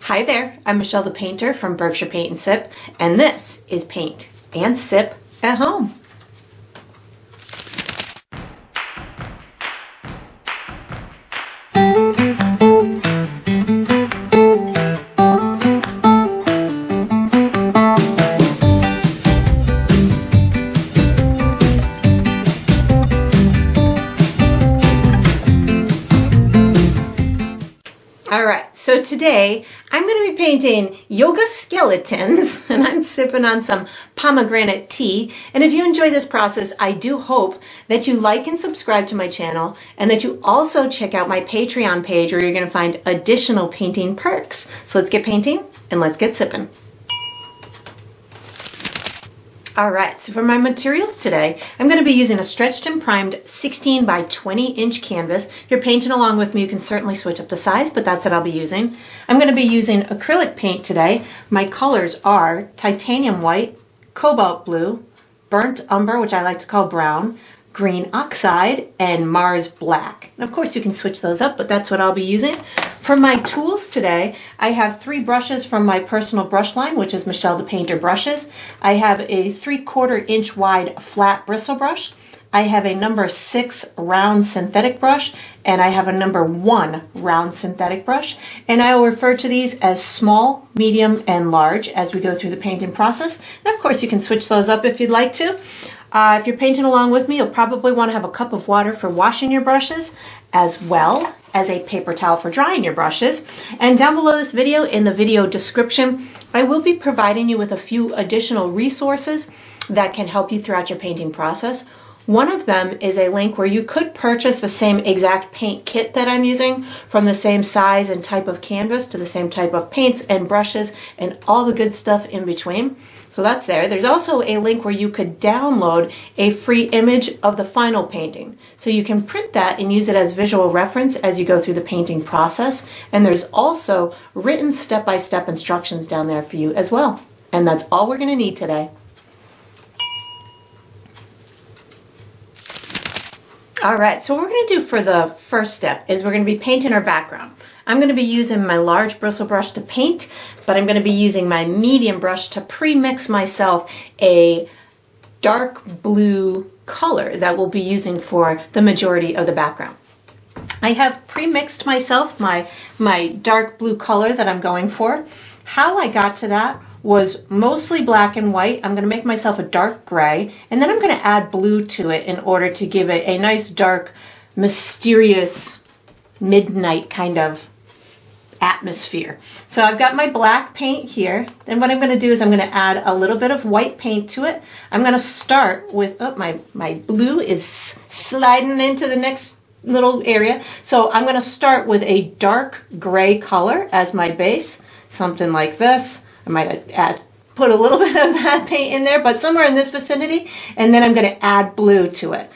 Hi there, I'm Michelle the Painter from Berkshire Paint and Sip, and this is Paint and Sip at Home. Alright, so today I'm going to be painting yoga skeletons, and I'm sipping on some pomegranate tea. And if you enjoy this process, I do hope that you like and subscribe to my channel, and that you also check out my Patreon page where you're going to find additional painting perks. So let's get painting and let's get sipping. Alright, so for my materials today, I'm going to be using a stretched and primed 16 by 20 inch canvas. If you're painting along with me, you can certainly switch up the size, but that's what I'll be using. I'm going to be using acrylic paint today. My colors are titanium white, cobalt blue, burnt umber, which I like to call brown, green oxide, and Mars black. And of course you can switch those up, but that's what I'll be using. For my tools today, I have 3 brushes from my personal brush line, which is Michelle the Painter brushes. I have a 3/4 inch wide flat bristle brush. I have a number 6 round synthetic brush, and I have a number 1 round synthetic brush. And I will refer to these as small, medium, and large as we go through the painting process. And of course you can switch those up if you'd like to. If you're painting along with me, you'll probably want to have a cup of water for washing your brushes, as well as a paper towel for drying your brushes. And down below this video, in the video description, I will be providing you with a few additional resources that can help you throughout your painting process. One of them is a link where you could purchase the same exact paint kit that I'm using, from the same size and type of canvas to the same type of paints and brushes and all the good stuff in between. So that's there. There's also a link where you could download a free image of the final painting. So you can print that and use it as visual reference as you go through the painting process. And there's also written step-by-step instructions down there for you as well. And that's all we're going to need today. Alright, so what we're going to do for the first step is we're going to be painting our background. I'm going to be using my large bristle brush to paint, but I'm going to be using my medium brush to pre-mix myself a dark blue color that we'll be using for the majority of the background. I have pre-mixed myself my dark blue color that I'm going for. How I got to that was mostly black and white. I'm going to make myself a dark gray, and then I'm going to add blue to it in order to give it a nice dark, mysterious, midnight kind of atmosphere. So I've got my black paint here. Then what I'm going to do is I'm going to add a little bit of white paint to it. I'm going to start with, my blue is sliding into the next little area. So I'm going to start with a dark gray color as my base, something like this. I might put a little bit of that paint in there, but somewhere in this vicinity, and then I'm going to add blue to it.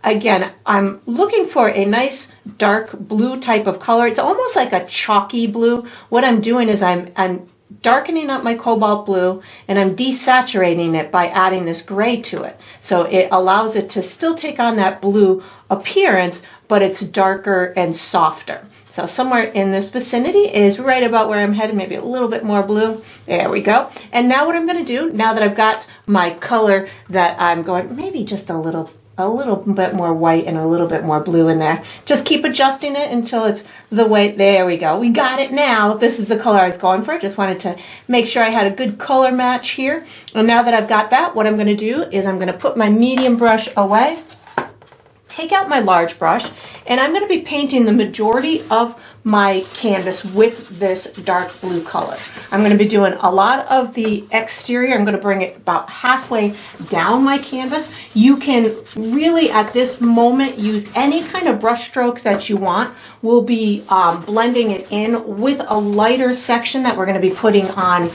Again, I'm looking for a nice dark blue type of color. It's almost like a chalky blue. What I'm doing is I'm darkening up my cobalt blue, and I'm desaturating it by adding this gray to it. So it allows it to still take on that blue appearance, but it's darker and softer. So somewhere in this vicinity is right about where I'm headed, maybe a little bit more blue. There we go. And now what I'm going to do, now that I've got my color that I'm going, maybe just a little bit more white and a little bit more blue in there. Just keep adjusting it until it's the way, there we go. We got it now. This is the color I was going for. Just wanted to make sure I had a good color match here. And now that I've got that, what I'm going to do is I'm going to put my medium brush away, take out my large brush, and I'm going to be painting the majority of my canvas with this dark blue color. I'm going to be doing a lot of the exterior. I'm going to bring it about halfway down my canvas. You can really at this moment use any kind of brush stroke that you want. We'll be blending it in with a lighter section that we're going to be putting on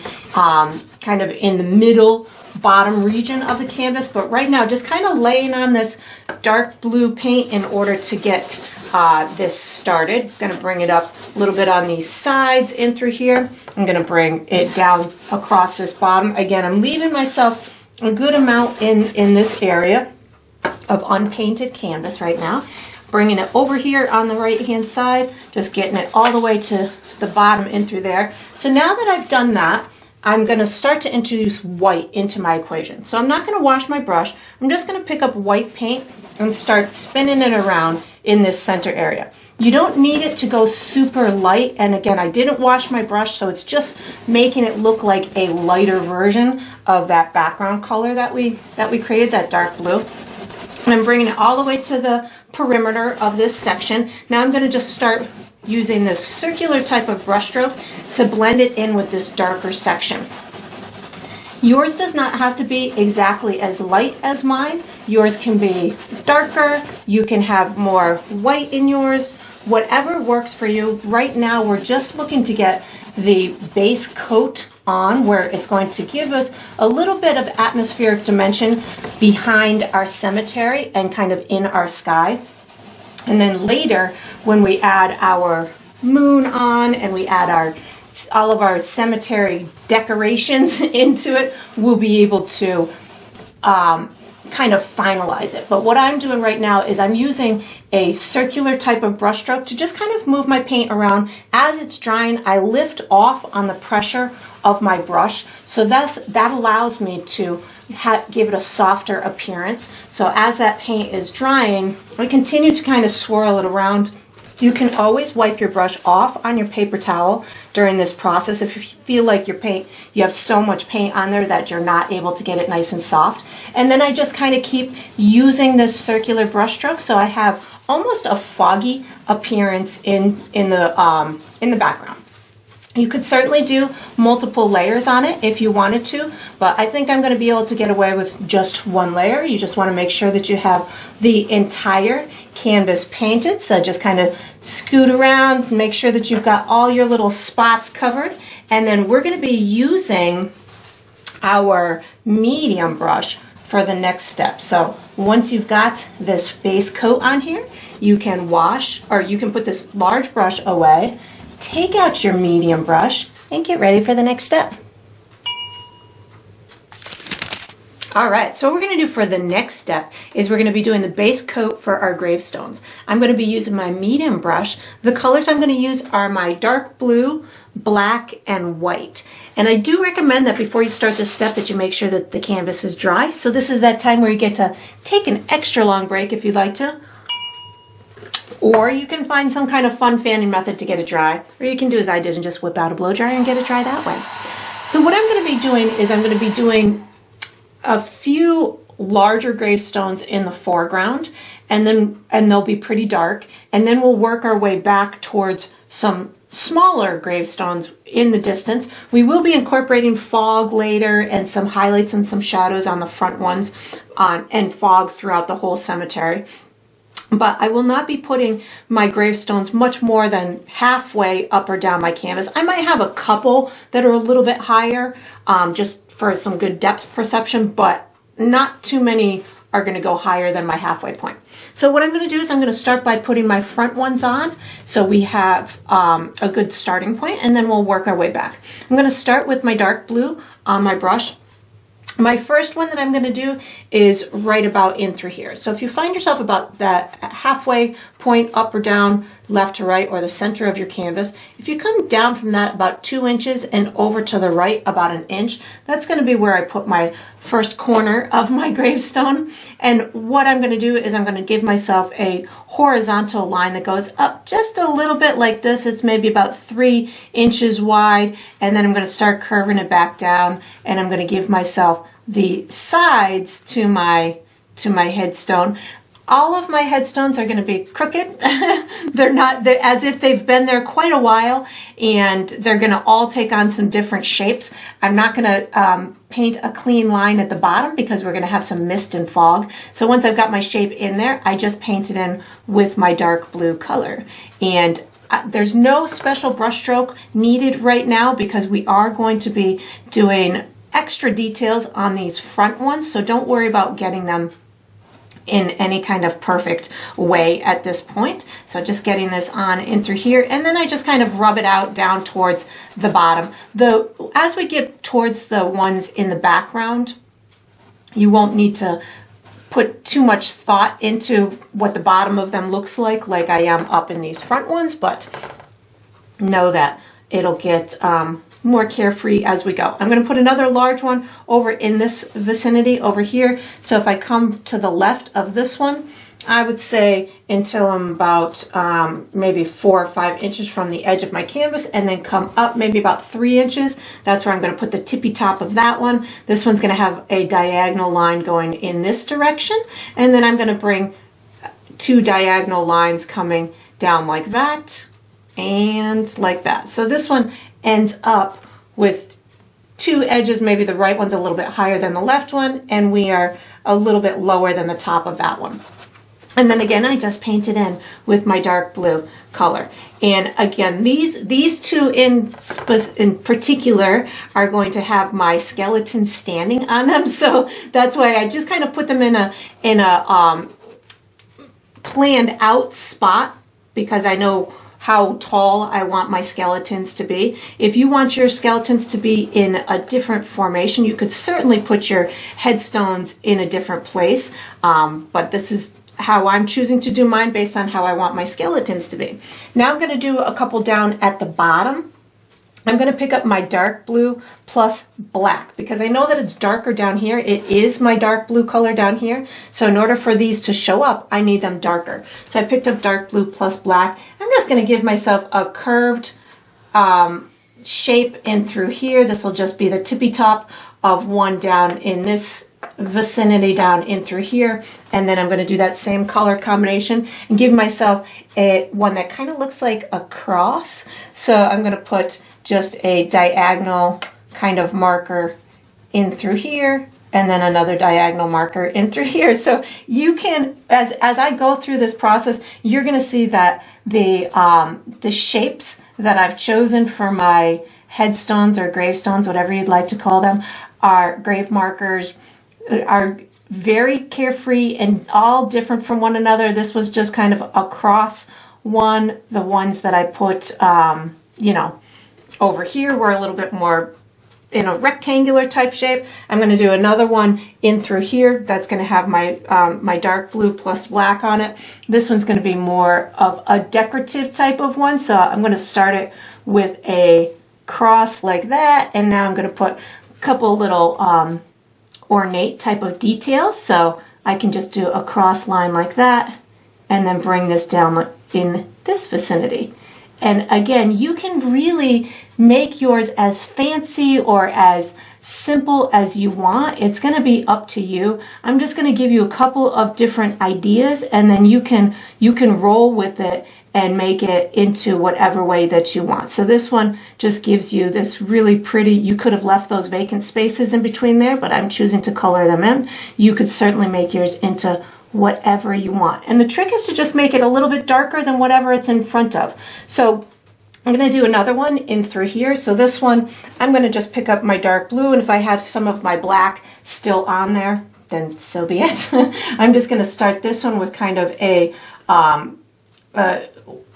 kind of in the middle bottom region of the canvas, but right now just kind of laying on this dark blue paint in order to get this started. Going to bring it up a little bit on these sides in through here. I'm going to bring it down across this bottom. Again, I'm leaving myself a good amount in this area of unpainted canvas right now. Bringing it over here on the right hand side, just getting it all the way to the bottom in through there. So now that I've done that, I'm going to start to introduce white into my equation. So I'm not going to wash my brush. I'm just going to pick up white paint and start spinning it around in this center area. You don't need it to go super light, and again, I didn't wash my brush, so it's just making it look like a lighter version of that background color that we created, that dark blue. And I'm bringing it all the way to the perimeter of this section. Now I'm going to just start using this circular type of brush stroke to blend it in with this darker section. Yours does not have to be exactly as light as mine. Yours can be darker. You can have more white in yours. Whatever works for you. Right now, we're just looking to get the base coat on, where it's going to give us a little bit of atmospheric dimension behind our cemetery and kind of in our sky. And then later, when we add our moon on and we add all of our cemetery decorations into it, we'll be able to kind of finalize it. But what I'm doing right now is I'm using a circular type of brush stroke to just kind of move my paint around. As it's drying, I lift off on the pressure of my brush, so that allows me to give it a softer appearance. So as that paint is drying, I continue to kind of swirl it around. You can always wipe your brush off on your paper towel during this process if you feel like you have so much paint on there that you're not able to get it nice and soft. And then I just kind of keep using this circular brush stroke, so I have almost a foggy appearance in the background. You could certainly do multiple layers on it if you wanted to, but I think I'm going to be able to get away with just one layer. You just want to make sure that you have the entire canvas painted, so just kind of scoot around, make sure that you've got all your little spots covered, and then we're going to be using our medium brush for the next step. So once you've got this base coat on here, you can wash, or you can put this large brush away, take out your medium brush, and get ready for the next step. All right, so what we're going to do for the next step is we're going to be doing the base coat for our gravestones. I'm going to be using my medium brush. The colors I'm going to use are my dark blue, black, and white. And I do recommend that before you start this step that you make sure that the canvas is dry. So this is that time where you get to take an extra long break if you'd like to. Or you can find some kind of fun fanning method to get it dry. Or you can do as I did and just whip out a blow dryer and get it dry that way. So what I'm going to be doing is I'm going to be doing a few larger gravestones in the foreground, and they'll be pretty dark. And then we'll work our way back towards some smaller gravestones in the distance. We will be incorporating fog later and some highlights and some shadows on the front ones and fog throughout the whole cemetery. But I will not be putting my gravestones much more than halfway up or down my canvas. I might have a couple that are a little bit higher, just for some good depth perception, but not too many are going to go higher than my halfway point. So what I'm going to do is I'm going to start by putting my front ones on, so we have a good starting point, and then we'll work our way back. I'm going to start with my dark blue on my brush. My first one that I'm going to do is right about in through here. So if you find yourself about that halfway point up or down, left to right, or the center of your canvas, if you come down from that about 2 inches and over to the right about 1 inch, that's going to be where I put my first corner of my gravestone. And what I'm going to do is I'm going to give myself a horizontal line that goes up just a little bit like this. It's maybe about 3 inches wide, and then I'm going to start curving it back down, and I'm going to give myself the sides to my headstone. All of my headstones are going to be crooked. They're as if they've been there quite a while, and they're going to all take on some different shapes. I'm not going to paint a clean line at the bottom because we're going to have some mist and fog. So once I've got my shape in there, I just paint it in with my dark blue color. And there's no special brush stroke needed right now because we are going to be doing extra details on these front ones, so don't worry about getting them in any kind of perfect way at this point. So just getting this on in through here, and then I just kind of rub it out down towards the bottom. As we get towards the ones in the background, you won't need to put too much thought into what the bottom of them looks like I am up in these front ones, but know that it'll get more carefree as we go. I'm going to put another large one over in this vicinity over here. So if I come to the left of this one, I would say until I'm about maybe 4 or 5 inches from the edge of my canvas, and then come up maybe about 3 inches. That's where I'm going to put the tippy top of that one. This one's going to have a diagonal line going in this direction, and then I'm going to bring 2 diagonal lines coming down like that and like that. So this one ends up with 2 edges. Maybe the right one's a little bit higher than the left one, and we are a little bit lower than the top of that one. And then again, I just painted in with my dark blue color. And again, these two in particular are going to have my skeleton standing on them. So that's why I just kind of put them in a planned out spot, because I know how tall I want my skeletons to be. If you want your skeletons to be in a different formation, you could certainly put your headstones in a different place. But this is how I'm choosing to do mine based on how I want my skeletons to be. Now I'm going to do a couple down at the bottom. I'm going to pick up my dark blue plus black, because I know that it's darker down here. It is my dark blue color down here. So in order for these to show up, I need them darker. So I picked up dark blue plus black. I'm just going to give myself a curved shape in through here. This will just be the tippy top of one down in this vicinity down in through here, and then I'm going to do that same color combination and give myself one that kind of looks like a cross. So I'm going to put just a diagonal kind of marker in through here, and then another diagonal marker in through here. So you can, as I go through this process, you're going to see that the shapes that I've chosen for my headstones or gravestones, whatever you'd like to call them, are grave markers, are very carefree and all different from one another. This was just kind of a cross one. The ones that I put, over here were a little bit more in a rectangular type shape. I'm going to do another one in through here that's going to have my my dark blue plus black on it. This one's going to be more of a decorative type of one. So I'm going to start it with a cross like that, and now I'm going to put a couple little ornate type of details. So I can just do a cross line like that and then bring this down in this vicinity. And again, you can really make yours as fancy or as simple as you want. It's going to be up to you. I'm just going to give you a couple of different ideas, and then you can roll with it and make it into whatever way that you want. So this one just gives you this really pretty, you could have left those vacant spaces in between there, but I'm choosing to color them in. You could certainly make yours into whatever you want. And the trick is to just make it a little bit darker than whatever it's in front of. So I'm going to do another one in through here. So this one, I'm going to just pick up my dark blue, and if I have some of my black still on there, then so be it. I'm just going to start this one with kind of a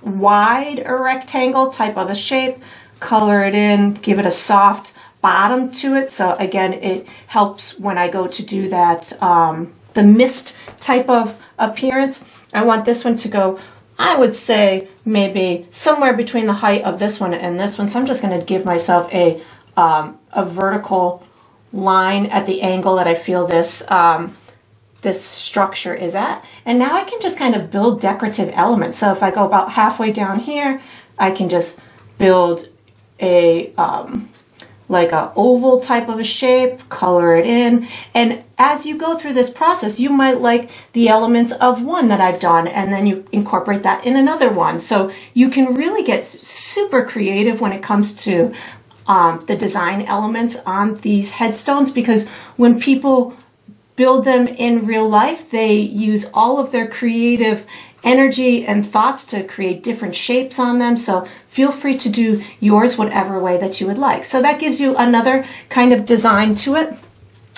wide or rectangle type of a shape, color it in, give it a soft bottom to it. So again, it helps when I go to do that, the mist type of appearance. I want this one to go, I would say maybe somewhere between the height of this one and this one. So I'm just going to give myself a vertical line at the angle that I feel this this structure is at. And now I can just kind of build decorative elements. So if I go about halfway down here, I can just build a like a oval type of a shape, color it in. And as you go through this process, you might like the elements of one that I've done, and then you incorporate that in another one. So you can really get super creative when it comes to the design elements on these headstones, because when people build them in real life, they use all of their creative energy and thoughts to create different shapes on them. So feel free to do yours whatever way that you would like. So that gives you another kind of design to it.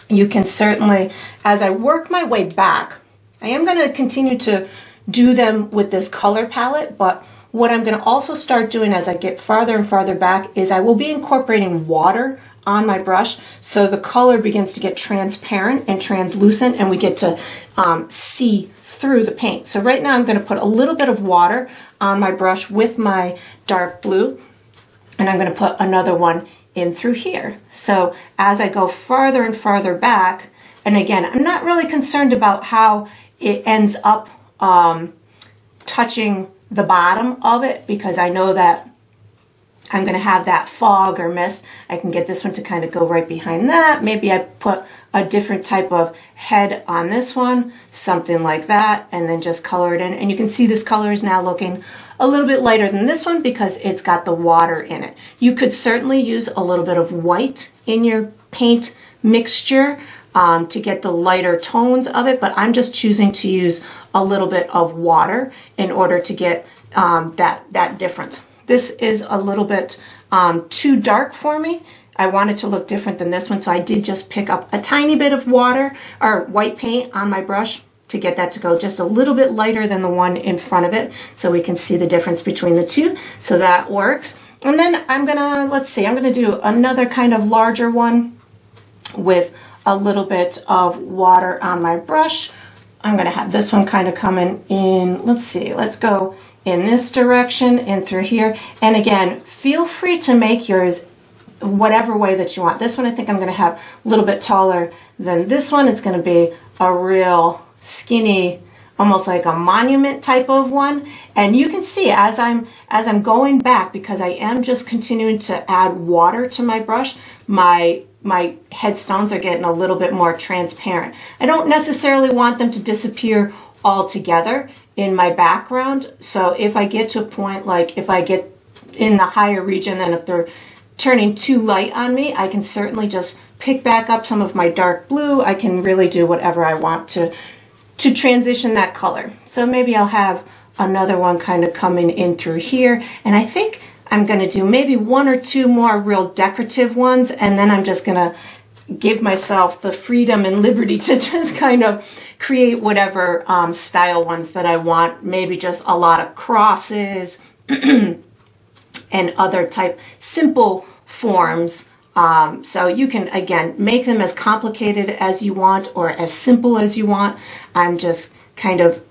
You can certainly, as I work my way back, I am going to continue to do them with this color palette, but what I'm going to also start doing as I get farther and farther back is I will be incorporating water on my brush so the color begins to get transparent and translucent, and we get to see through the paint. So right now I'm going to put a little bit of water on my brush with my dark blue, and I'm going to put another one in through here. So as I go farther and farther back, and again, I'm not really concerned about how it ends up touching the bottom of it, because I know that I'm going to have that fog or mist. I can get this one to kind of go right behind that. Maybe I put a different type of head on this one, something like that, and then just color it in. And you can see this color is now looking a little bit lighter than this one because it's got the water in it. You could certainly use a little bit of white in your paint mixture to get the lighter tones of it, but I'm just choosing to use a little bit of water in order to get that difference. This is a little bit too dark for me. I want it to look different than this one, so I did just pick up a tiny bit of water or white paint on my brush to get that to go just a little bit lighter than the one in front of it, so we can see the difference between the two. So that works. And then I'm gonna do another kind of larger one with a little bit of water on my brush. I'm gonna have this one kind of coming in, let's go in this direction and through here. And again, feel free to make yours whatever way that you want. This one I think I'm going to have a little bit taller than this one. It's going to be a real skinny, almost like a monument type of one. And you can see as I'm going back, because I am just continuing to add water to my brush, my headstones are getting a little bit more transparent. I don't necessarily want them to disappear altogether in my background. So if I get to a point, like if I get in the higher region and if they're turning too light on me, I can certainly just pick back up some of my dark blue. I can really do whatever I want to transition that color. So maybe I'll have another one kind of coming in through here. And I think I'm going to do maybe one or two more real decorative ones, and then I'm just going to give myself the freedom and liberty to just kind of create whatever style ones that I want. Maybe just a lot of crosses and other type simple forms. So you can, again, make them as complicated as you want or as simple as you want. I'm just kind of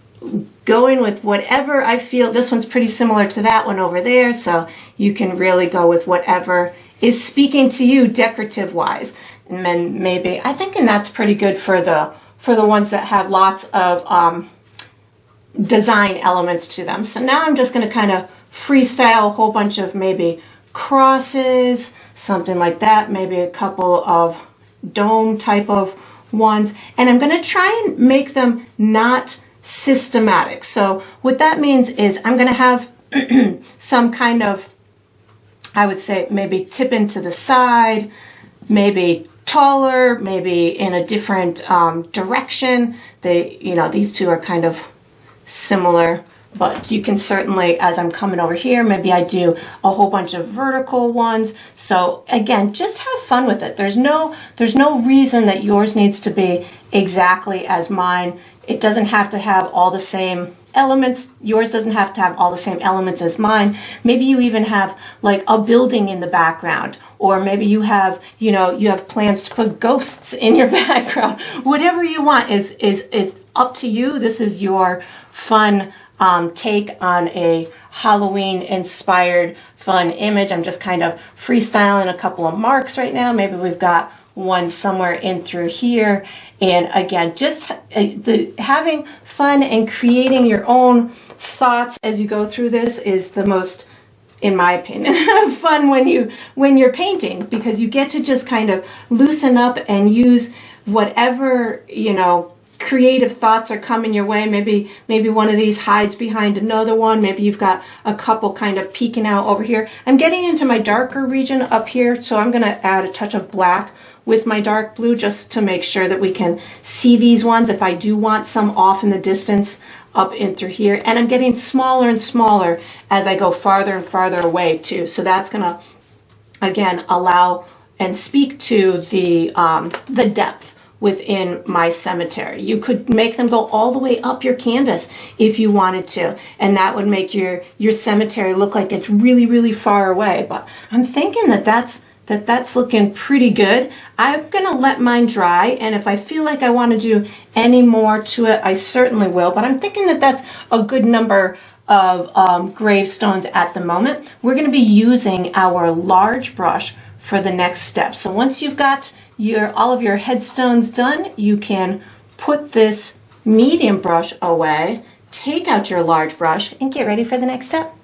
going with whatever I feel. This one's pretty similar to that one over there, so you can really go with whatever is speaking to you decorative wise. And then maybe, I think, and that's pretty good for the ones that have lots of design elements to them. So now I'm just going to kind of freestyle a whole bunch of maybe crosses, something like that, maybe a couple of dome type of ones, and I'm going to try and make them not systematic. So what that means is I'm going to have some kind of, I would say, maybe tip into the side, maybe taller, maybe in a different direction. These two are kind of similar, but you can certainly, as I'm coming over here, maybe I do a whole bunch of vertical ones. So again, just have fun with it. There's no reason that yours needs to be exactly as mine. It doesn't have to have all the same elements. Yours doesn't have to have all the same elements as mine. Maybe you even have like a building in the background, or maybe you have, you have plans to put ghosts in your background. Whatever you want is up to you. This is your fun take on a Halloween inspired fun image. I'm just kind of freestyling a couple of marks right now. Maybe we've got one somewhere in through here. And again, just having fun and creating your own thoughts as you go through this is the most, in my opinion, fun when you're painting, because you get to just kind of loosen up and use whatever, creative thoughts are coming your way. Maybe one of these hides behind another one. Maybe you've got a couple kind of peeking out over here. I'm getting into my darker region up here, so I'm going to add a touch of black with my dark blue just to make sure that we can see these ones if I do want some off in the distance up in through here. And I'm getting smaller and smaller as I go farther and farther away too. So that's going to, again, allow and speak to the depth within my cemetery. You could make them go all the way up your canvas if you wanted to, and that would make your cemetery look like it's really, really far away. But I'm thinking that that that's looking pretty good. I'm gonna let mine dry, and if I feel like I want to do any more to it, I certainly will, but I'm thinking that that's a good number of gravestones at the moment. We're gonna be using our large brush for the next step. So once you've got all of your headstones done, you can put this medium brush away, take out your large brush, and get ready for the next step.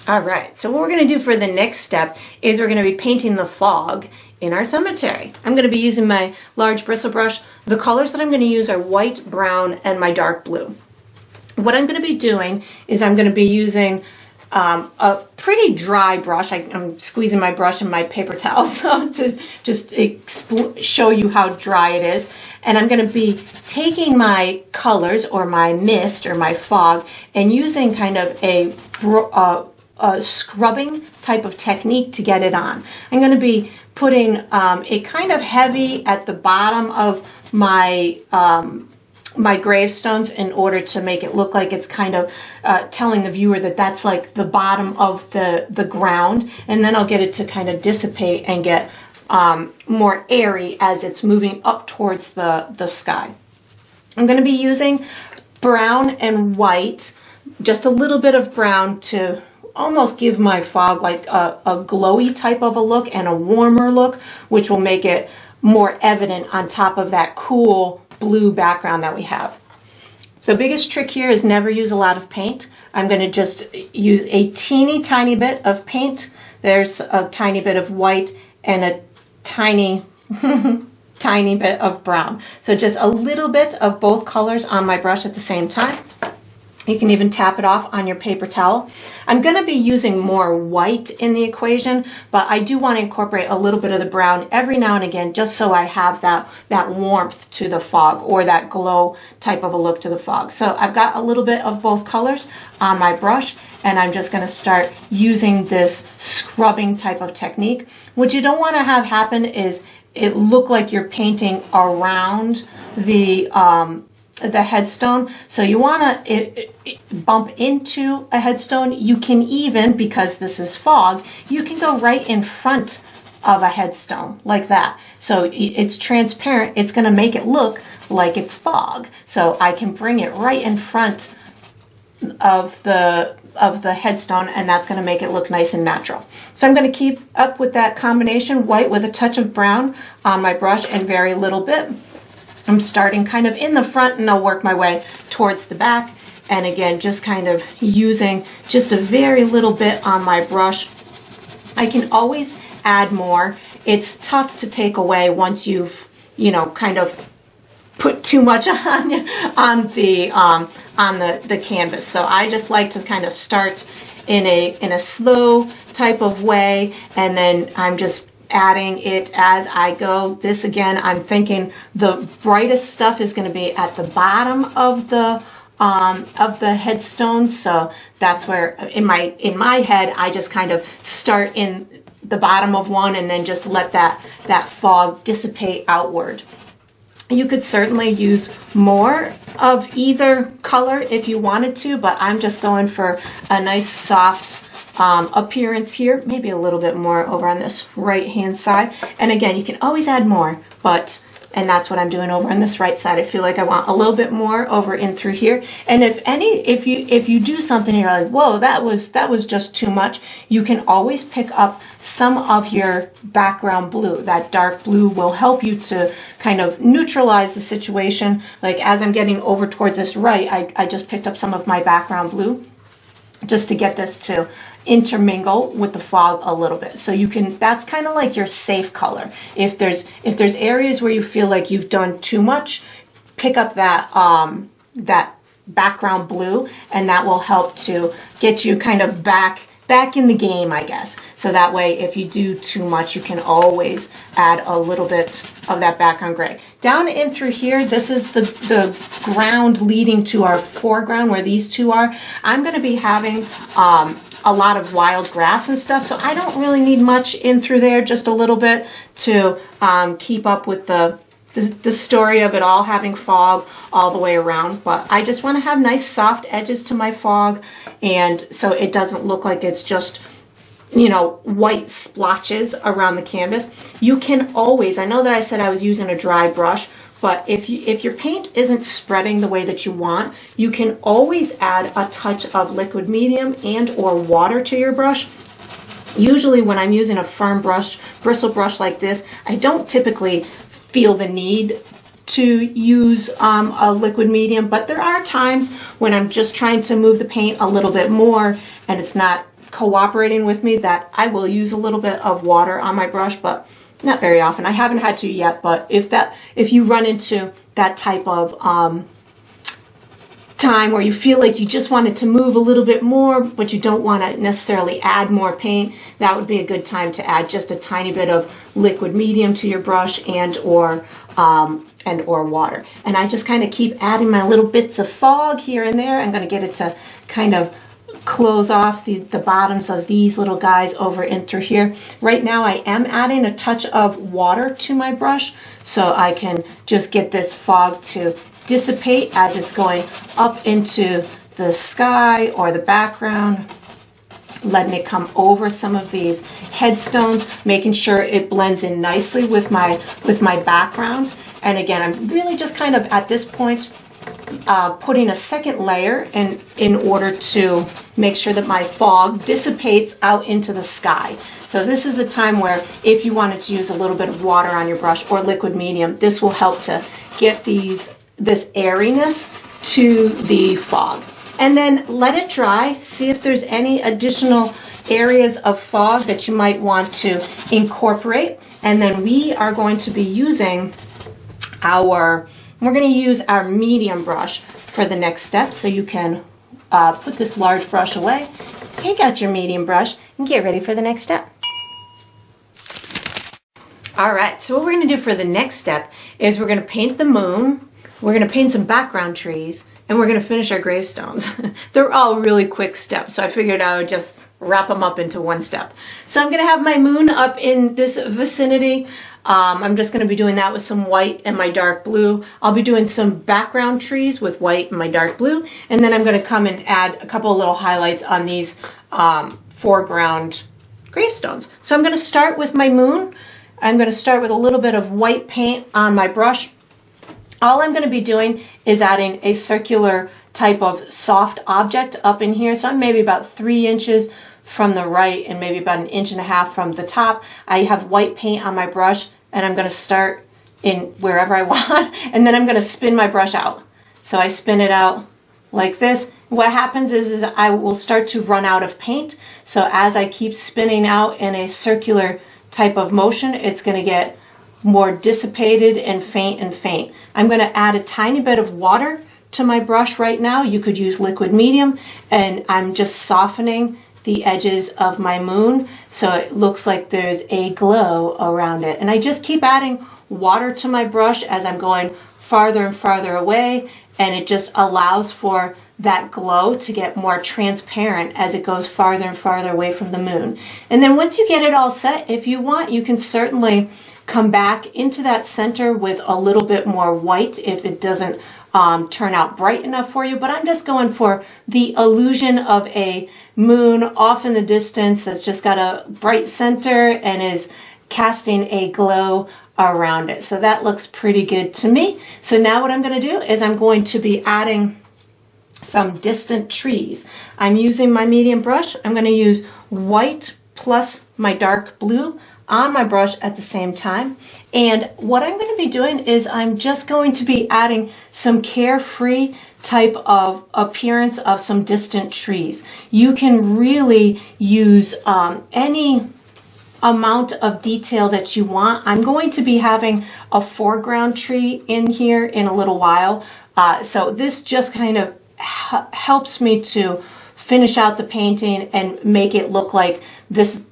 All right, so what we're gonna do for the next step is we're gonna be painting the fog in our cemetery. I'm gonna be using my large bristle brush. The colors that I'm gonna use are white, brown, and my dark blue. What I'm gonna be doing is I'm gonna be using a pretty dry brush. I'm squeezing my brush in my paper towel so to just show you how dry it is. And I'm going to be taking my colors or my mist or my fog and using kind of a scrubbing type of technique to get it on. I'm going to be putting it kind of heavy at the bottom of my my gravestones in order to make it look like it's kind of telling the viewer that that's like the bottom of the ground, and then I'll get it to kind of dissipate and get more airy as it's moving up towards the sky. I'm going to be using brown and white, just a little bit of brown to almost give my fog like a glowy type of a look and a warmer look, which will make it more evident on top of that cool blue background that we have. The biggest trick here is never use a lot of paint. I'm going to just use a teeny tiny bit of paint. There's a tiny bit of white and a tiny tiny bit of brown. So just a little bit of both colors on my brush at the same time. You can even tap it off on your paper towel. I'm going to be using more white in the equation, but I do want to incorporate a little bit of the brown every now and again, just so I have that warmth to the fog or that glow type of a look to the fog. So I've got a little bit of both colors on my brush, and I'm just going to start using this scrubbing type of technique. What you don't want to have happen is it look like you're painting around the headstone. So you want to bump into a headstone. You can even, because this is fog, you can go right in front of a headstone like that. So it's transparent. It's going to make it look like it's fog. So I can bring it right in front of the headstone, and that's going to make it look nice and natural. So I'm going to keep up with that combination, white with a touch of brown on my brush and very little bit. I'm starting kind of in the front, and I'll work my way towards the back. And again, just kind of using just a very little bit on my brush. I can always add more. It's tough to take away once you've, kind of put too much on the canvas. So I just like to kind of start in a slow type of way, and then I'm just adding it as I go. This again, I'm thinking the brightest stuff is going to be at the bottom of the headstone. So that's where in my head I just kind of start in the bottom of one and then just let that fog dissipate outward. You could certainly use more of either color if you wanted to, but I'm just going for a nice soft appearance here, maybe a little bit more over on this right hand side. And again, you can always add more, and that's what I'm doing over on this right side. I feel like I want a little bit more over in through here. And if you do something you're like, whoa, that was just too much, you can always pick up some of your background blue. That dark blue will help you to kind of neutralize the situation. Like as I'm getting over towards this right, I just picked up some of my background blue just to get this to intermingle with the fog a little bit. So you can, that's kind of like your safe color. If there's areas where you feel like you've done too much, pick up that background blue, and that will help to get you kind of back in the game, I guess. So that way, if you do too much, you can always add a little bit of that background gray. Down in through here, this is the ground leading to our foreground where these two are. I'm going to be having a lot of wild grass and stuff, so I don't really need much in through there, just a little bit to keep up with the story of it all having fog all the way around. But I just want to have nice soft edges to my fog, and so it doesn't look like it's just white splotches around the canvas, you can always, I know that I said I was using a dry brush, but if your paint isn't spreading the way that you want, you can always add a touch of liquid medium and or water to your brush. Usually when I'm using a firm brush, bristle brush like this, I don't typically feel the need to use a liquid medium, but there are times when I'm just trying to move the paint a little bit more and it's not cooperating with me, that I will use a little bit of water on my brush, but not very often. I haven't had to yet, but if you run into that type of time where you feel like you just want it to move a little bit more, but you don't want to necessarily add more paint, that would be a good time to add just a tiny bit of liquid medium to your brush and or water. And I just kind of keep adding my little bits of fog here and there. I'm going to get it to kind of close off the bottoms of these little guys over in through here. Right now I am adding a touch of water to my brush so I can just get this fog to dissipate as it's going up into the sky or the background, letting it come over some of these headstones, making sure it blends in nicely with my background. And again, I'm really just kind of at this point putting a second layer in order to make sure that my fog dissipates out into the sky. So this is a time where if you wanted to use a little bit of water on your brush or liquid medium, this will help to get this airiness to the fog. And then let it dry. See if there's any additional areas of fog that you might want to incorporate. And then we are going to be using we're going to use our medium brush for the next step. So you can put this large brush away, take out your medium brush, and get ready for the next step. All right, so what we're going to do for the next step is we're going to paint the moon, we're going to paint some background trees, and we're going to finish our gravestones. They're all really quick steps, so I figured I would just wrap them up into one step. So I'm going to have my moon up in this vicinity. I'm just going to be doing that with some white and my dark blue. I'll be doing some background trees with white and my dark blue, and then I'm going to come and add a couple of little highlights on these foreground gravestones. So I'm going to start with my moon. I'm going to start with a little bit of white paint on my brush. All I'm going to be doing is adding a circular type of soft object up in here. So I'm maybe about 3 inches from the right and maybe about 1.5 inches from the top. I have white paint on my brush and I'm going to start in wherever I want, and then I'm going to spin my brush out. So I spin it out like this. What happens is I will start to run out of paint. So as I keep spinning out in a circular type of motion, it's going to get more dissipated and faint and faint. I'm going to add a tiny bit of water to my brush right now. You could use liquid medium, and I'm just softening the edges of my moon so it looks like there's a glow around it. And I just keep adding water to my brush as I'm going farther and farther away, and it just allows for that glow to get more transparent as it goes farther and farther away from the moon. And then once you get it all set, if you want, you can certainly come back into that center with a little bit more white if it doesn't turn out bright enough for you. But I'm just going for the illusion of a moon off in the distance that's just got a bright center and is casting a glow around it. So that looks pretty good to me. So now what I'm going to do is I'm going to be adding some distant trees. I'm using my medium brush. I'm going to use white plus my dark blue on my brush at the same time. And what I'm going to be doing is I'm just going to be adding some carefree type of appearance of some distant trees. You can really use any amount of detail that you want. I'm going to be having a foreground tree in here in a little while. So this just kind of helps me to finish out the painting and make it look like this,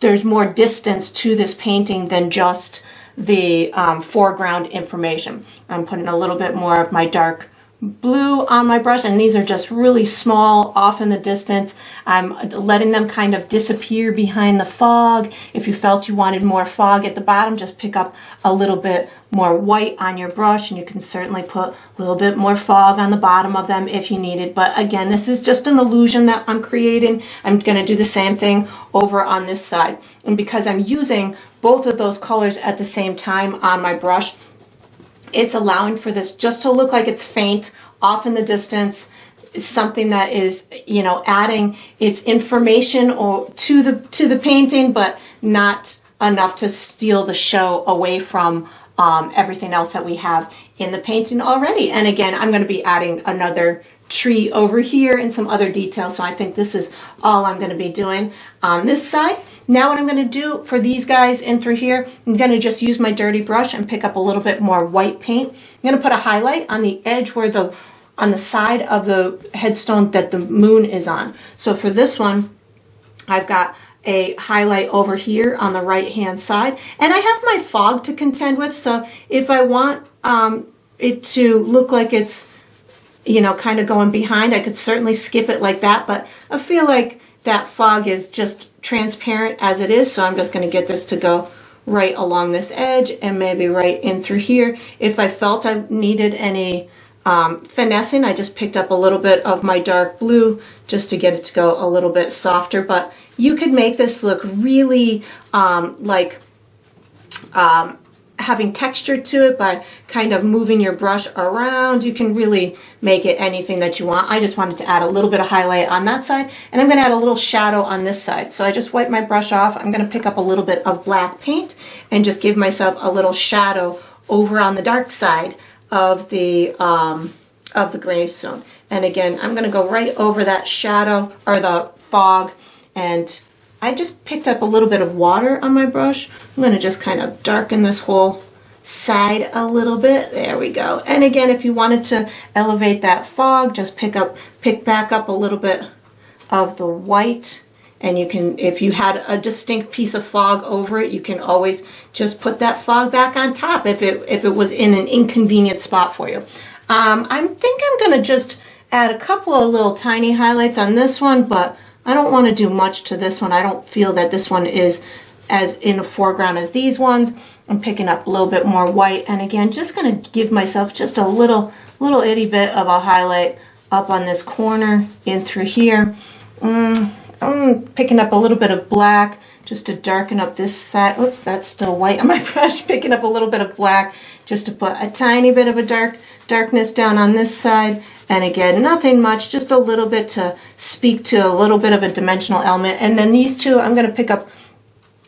there's more distance to this painting than just the foreground information. I'm putting a little bit more of my dark blue on my brush, and these are just really small off in the distance. I'm letting them kind of disappear behind the fog. If you felt you wanted more fog at the bottom, just pick up a little bit more white on your brush, and you can certainly put a little bit more fog on the bottom of them if you needed. But again, this is just an illusion that I'm creating. I'm going to do the same thing over on this side, and because I'm using both of those colors at the same time on my brush, it's allowing for this just to look like it's faint off in the distance. It's something that is, you know, adding its information or to the painting, but not enough to steal the show away from everything else that we have in the painting already. And again, I'm going to be adding another tree over here and some other details. So I think this is all I'm going to be doing on this side. Now what I'm going to do for these guys in through here, I'm going to just use my dirty brush and pick up a little bit more white paint. I'm going to put a highlight on the edge where on the side of the headstone that the moon is on. So for this one, I've got a highlight over here on the right hand side, and I have my fog to contend with. So if I want it to look like it's, you know, kind of going behind, I could certainly skip it like that, but I feel like that fog is just transparent as it is, so I'm just going to get this to go right along this edge and maybe right in through here. If I felt I needed any finessing, I just picked up a little bit of my dark blue just to get it to go a little bit softer. But you could make this look really like having texture to it by kind of moving your brush around. You can really make it anything that you want. I just wanted to add a little bit of highlight on that side, and I'm going to add a little shadow on this side. So I just wipe my brush off. I'm going to pick up a little bit of black paint and just give myself a little shadow over on the dark side of the gravestone. And again, I'm going to go right over that shadow or the fog, and I just picked up a little bit of water on my brush. I'm going to just kind of darken this whole side a little bit. There we go. And again, if you wanted to elevate that fog, just pick back up a little bit of the white. And you can, if you had a distinct piece of fog over it, you can always just put that fog back on top if it was in an inconvenient spot for you. I think I'm going to just add a couple of little tiny highlights on this one, but I don't want to do much to this one. I don't feel that this one is as in the foreground as these ones. I'm picking up a little bit more white, and again, just going to give myself just a little itty bit of a highlight up on this corner in through here. I'm picking up a little bit of black just to darken up this side. Oops, that's still white on my brush. Picking up a little bit of black just to put a tiny bit of a darkness down on this side. And again, nothing much, just a little bit to speak to a little bit of a dimensional element. And then these two, I'm going to pick up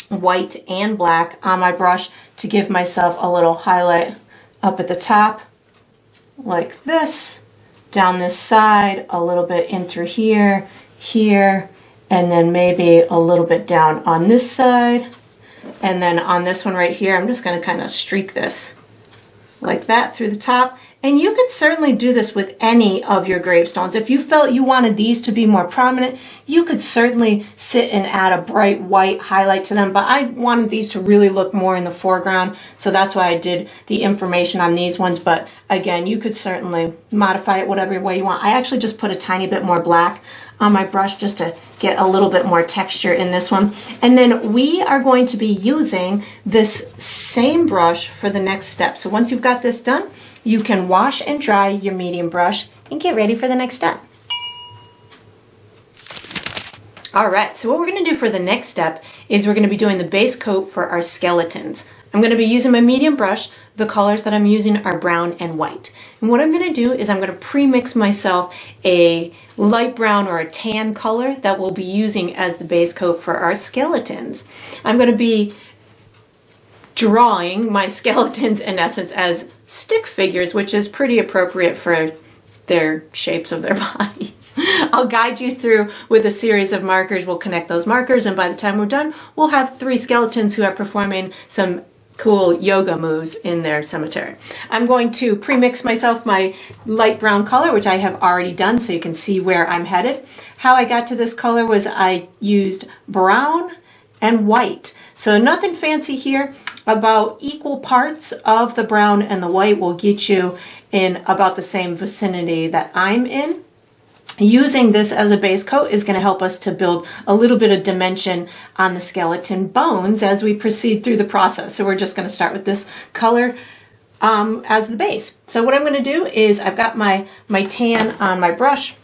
white and black on my brush to give myself a little highlight up at the top, like this, down this side, a little bit in through here, and then maybe a little bit down on this side. And then on this one right here, I'm just going to kind of streak this like that through the top. And you could certainly do this with any of your gravestones. If you felt you wanted these to be more prominent, you could certainly sit and add a bright white highlight to them. But I wanted these to really look more in the foreground, so that's why I did the information on these ones. But again, you could certainly modify it whatever way you want. I actually just put a tiny bit more black on my brush just to get a little bit more texture in this one. And then we are going to be using this same brush for the next step. So once you've got this done, you can wash and dry your medium brush and get ready for the next step. All right, so what we're going to do for the next step is we're going to be doing the base coat for our skeletons. I'm going to be using my medium brush. The colors that I'm using are brown and white. And what I'm going to do is I'm going to pre-mix myself a light brown or a tan color that we'll be using as the base coat for our skeletons. I'm going to be drawing my skeletons in essence as stick figures, which is pretty appropriate for their shapes of their bodies. I'll guide you through with a series of markers. We'll connect those markers, and by the time we're done, we'll have 3 skeletons who are performing some cool yoga moves in their cemetery. I'm going to pre-mix myself my light brown color, which I have already done, so you can see where I'm headed. How I got to this color was I used brown and white. So nothing fancy here. about equal parts of the brown and the white will get you in about the same vicinity that I'm in. Using this as a base coat is going to help us to build a little bit of dimension on the skeleton bones as we proceed through the process. So we're just going to start with this color as the base. So what I'm going to do is I've got my tan on my brush.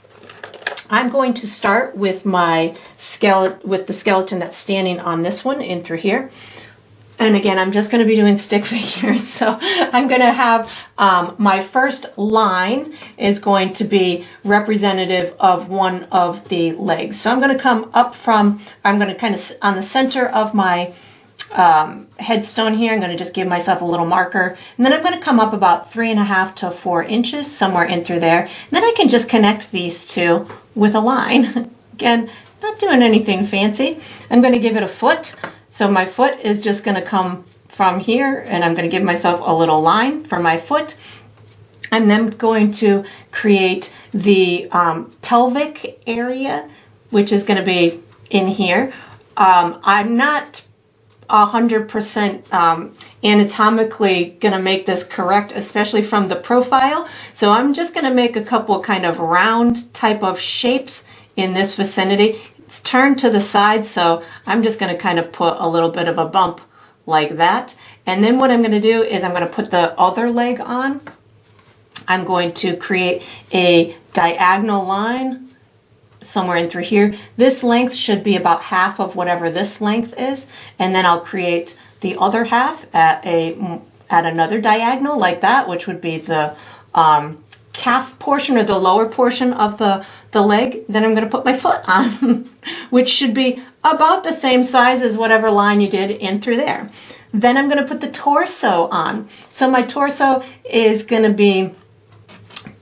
I'm going to start with the skeleton that's standing on this one in through here. And again, I'm just going to be doing stick figures. So I'm going to have my first line is going to be representative of one of the legs. So I'm going to come up from, I'm going to kind of on the center of my headstone here, I'm going to just give myself a little marker. And then I'm going to come up about 3.5 to 4 inches, somewhere in through there. And then I can just connect these two with a line. Again, not doing anything fancy. I'm going to give it a foot. So my foot is just going to come from here, and I'm going to give myself a little line for my foot. I'm then going to create the pelvic area, which is going to be in here. I'm not 100% anatomically going to make this correct, especially from the profile. So I'm just going to make a couple kind of round type of shapes in this vicinity. It's turned to the side, so I'm just going to kind of put a little bit of a bump like that. And then what I'm going to do is I'm going to put the other leg on. I'm going to create a diagonal line somewhere in through here. This length should be about half of whatever this length is, and then I'll create the other half at another diagonal like that, which would be the calf portion or the lower portion of the leg. Then I'm going to put my foot on, which should be about the same size as whatever line you did in through there. Then I'm going to put the torso on. So my torso is going to be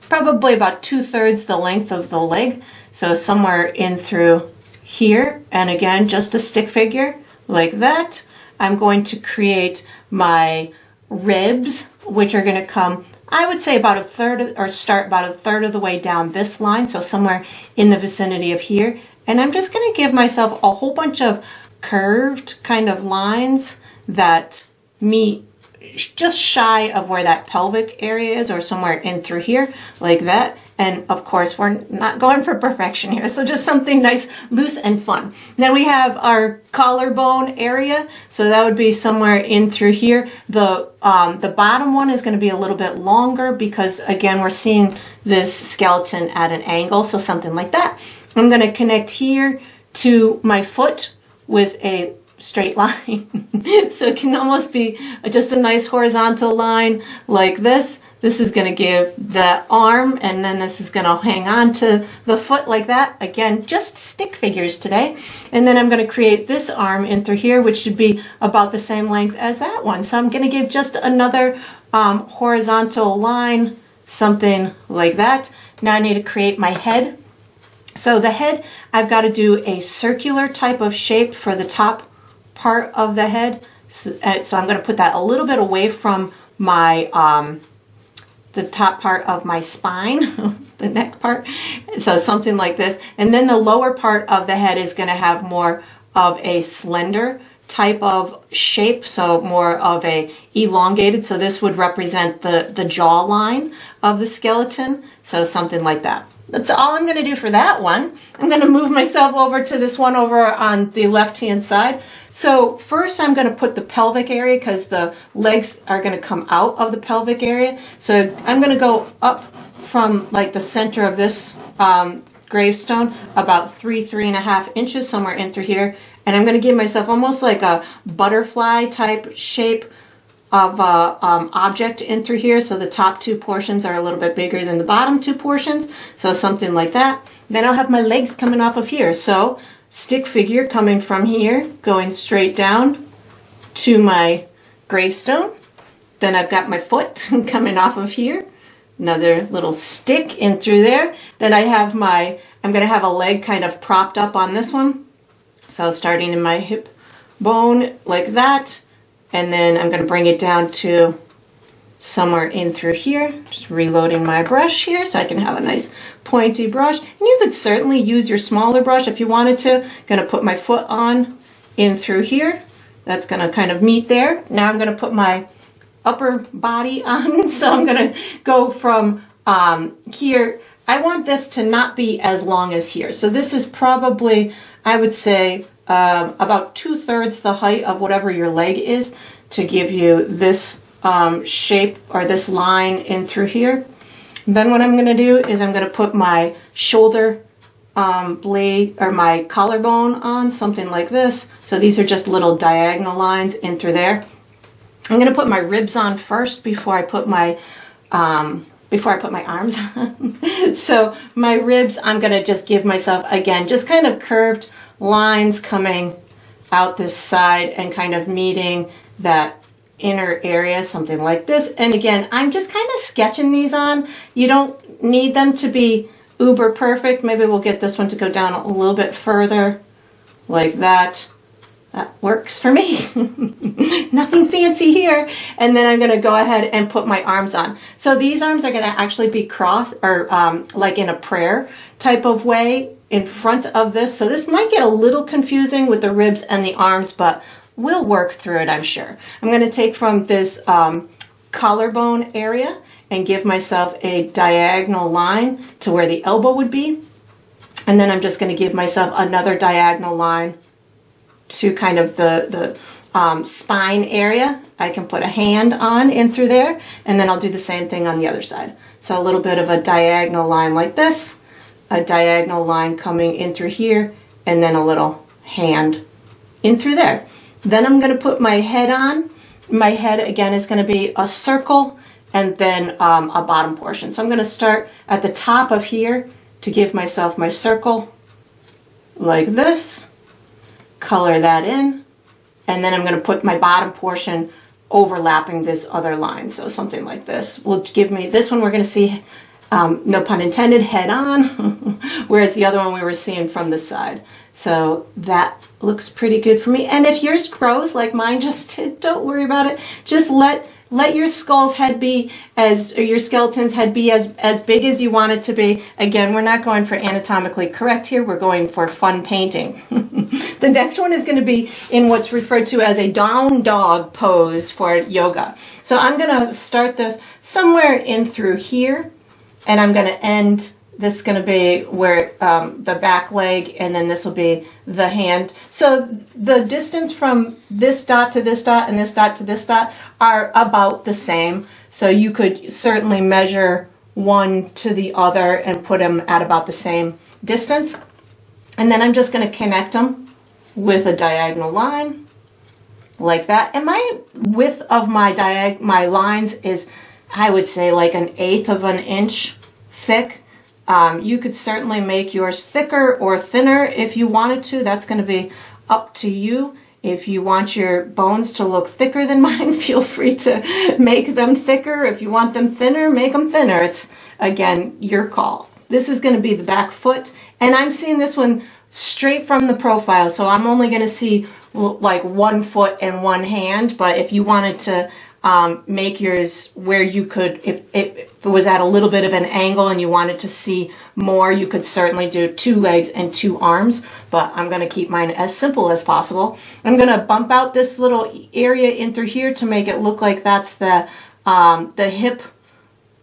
probably about 2/3 the length of the leg. So somewhere in through here. And again, just a stick figure like that. I'm going to create my ribs, which are going to come, I would say about 1/3 or start about 1/3 of the way down this line. So somewhere in the vicinity of here. And I'm just going to give myself a whole bunch of curved kind of lines that meet just shy of where that pelvic area is, or somewhere in through here like that. And of course, we're not going for perfection here. So just something nice, loose and fun. Then we have our collarbone area. So that would be somewhere in through here. The bottom one is going to be a little bit longer because again, we're seeing this skeleton at an angle. So something like that. I'm going to connect here to my foot with a straight line. So it can almost be just a nice horizontal line like this. This is going to give the arm, and then this is going to hang on to the foot like that. Again, just stick figures today. And then I'm going to create this arm in through here, which should be about the same length as that one. So I'm going to give just another horizontal line, something like that. Now I need to create my head. So the head, I've got to do a circular type of shape for the top part of the head. So I'm going to put that a little bit away from my the top part of my spine, the neck part. So something like this. And then the lower part of the head is going to have more of a slender type of shape, so more of a elongated. So this would represent the jawline of the skeleton. So something like that. That's all I'm going to do for that one. I'm going to move myself over to this one over on the left-hand side. So first I'm going to put the pelvic area because the legs are going to come out of the pelvic area. So I'm going to go up from like the center of this gravestone about 3.5 inches, somewhere in through here. And I'm going to give myself almost like a butterfly type shape of object in through here. So the top two portions are a little bit bigger than the bottom two portions. So something like that. Then I'll have my legs coming off of here. So stick figure coming from here, going straight down to my gravestone. Then I've got my foot coming off of here. Another little stick in through there. Then I have I'm going to have a leg kind of propped up on this one. So starting in my hip bone like that. And then I'm going to bring it down to somewhere in through here. Just reloading my brush here so I can have a nice pointy brush. And you could certainly use your smaller brush if you wanted to. I'm going to put my foot on in through here. That's going to kind of meet there. Now I'm going to put my upper body on. So I'm going to go from here. I want this to not be as long as here. So this is probably, I would say, about 2/3 the height of whatever your leg is to give you this shape or this line in through here. Then what I'm going to do is I'm going to put my shoulder blade or my collarbone on, something like this. So these are just little diagonal lines in through there. I'm going to put my ribs on first before I put my arms on. So my ribs, I'm going to just give myself, again, just kind of curved lines coming out this side and kind of meeting that inner area, something like this. And again, I'm just kind of sketching these on. You don't need them to be uber perfect. Maybe we'll get this one to go down a little bit further like that. That works for me. Nothing fancy here. And then I'm going to go ahead and put my arms on. So these arms are going to actually be crossed or like in a prayer type of way in front of this. So this might get a little confusing with the ribs and the arms, but we'll work through it, I'm sure. I'm going to take from this collarbone area and give myself a diagonal line to where the elbow would be. And then I'm just going to give myself another diagonal line to kind of the spine area. I can put a hand on in through there, and then I'll do the same thing on the other side. So a little bit of a diagonal line like this, a diagonal line coming in through here, and then a little hand in through there. Then I'm going to put my head on. My head, again, is going to be a circle and then a bottom portion. So I'm going to start at the top of here to give myself my circle like this. Color that in, and then I'm going to put my bottom portion overlapping this other line. So something like this will give me, this one we're going to see, no pun intended, head on, whereas the other one we were seeing from the side. So that looks pretty good for me. And if yours grows like mine just did, don't worry about it. Just let your skull's head be or your skeleton's head be as big as you want it to be. Again, we're not going for anatomically correct here. We're going for fun painting. The next one is going to be in what's referred to as a down dog pose for yoga. So I'm going to start this somewhere in through here, and I'm going to end. This is going to be where the back leg, and then this will be the hand. So the distance from this dot to this dot and this dot to this dot are about the same. So you could certainly measure one to the other and put them at about the same distance. And then I'm just going to connect them with a diagonal line like that. And my width of my lines is, I would say, like 1/8 of an inch thick. You could certainly make yours thicker or thinner if you wanted to. That's going to be up to you. If you want your bones to look thicker than mine, feel free to make them thicker. If you want them thinner, make them thinner. It's, again, your call. This is going to be the back foot, and I'm seeing this one straight from the profile, so I'm only going to see like 1 foot and 1 hand. But if you wanted to make yours where you could, if it was at a little bit of an angle and you wanted to see more, you could certainly do 2 legs and 2 arms, but I'm going to keep mine as simple as possible. I'm going to bump out this little area in through here to make it look like that's the hip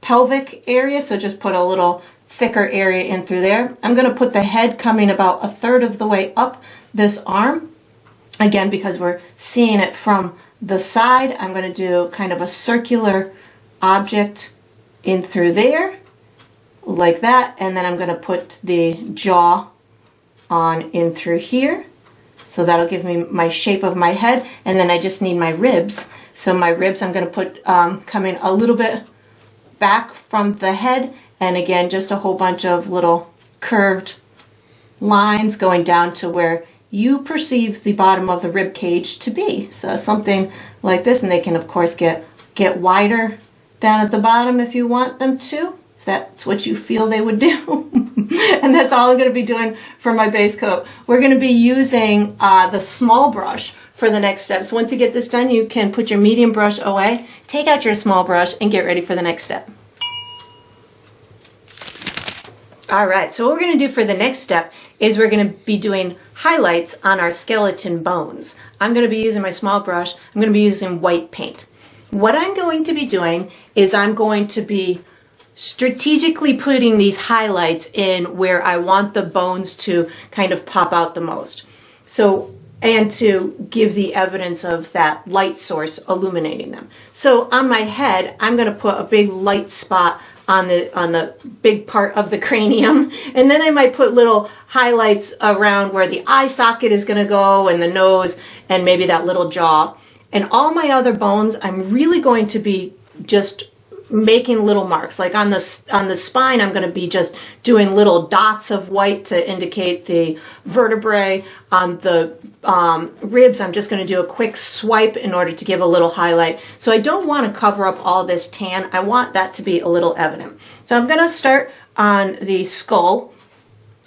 pelvic area, so just put a little thicker area in through there. I'm going to put the head coming about 1/3 of the way up this arm, again because we're seeing it from the side. I'm going to do kind of a circular object in through there like that, and then I'm going to put the jaw on in through here. So that'll give me my shape of my head, and then I just need my ribs. So my ribs I'm going to put coming a little bit back from the head, and again just a whole bunch of little curved lines going down to where you perceive the bottom of the rib cage to be. So something like this, and they can of course get wider down at the bottom if you want them to, if that's what you feel they would do. And that's all I'm going to be doing for my base coat. We're going to be using the small brush for the next steps. Once you get this done, you can put your medium brush away, take out your small brush, and get ready for the next step. All right, so what we're going to do for the next step is we're going to be doing highlights on our skeleton bones. I'm going to be using my small brush. I'm going to be using white paint. What I'm going to be doing is I'm going to be strategically putting these highlights in where I want the bones to kind of pop out the most. So, and to give the evidence of that light source illuminating them. So on my head, I'm going to put a big light spot on the big part of the cranium, and then I might put little highlights around where the eye socket is going to go, and the nose, and maybe that little jaw. And all my other bones, I'm really going to be just making little marks. Like on the spine, I'm going to be just doing little dots of white to indicate the vertebrae. On the ribs, I'm just going to do a quick swipe in order to give a little highlight. So I don't want to cover up all this tan. I want that to be a little evident. So I'm going to start on the skull,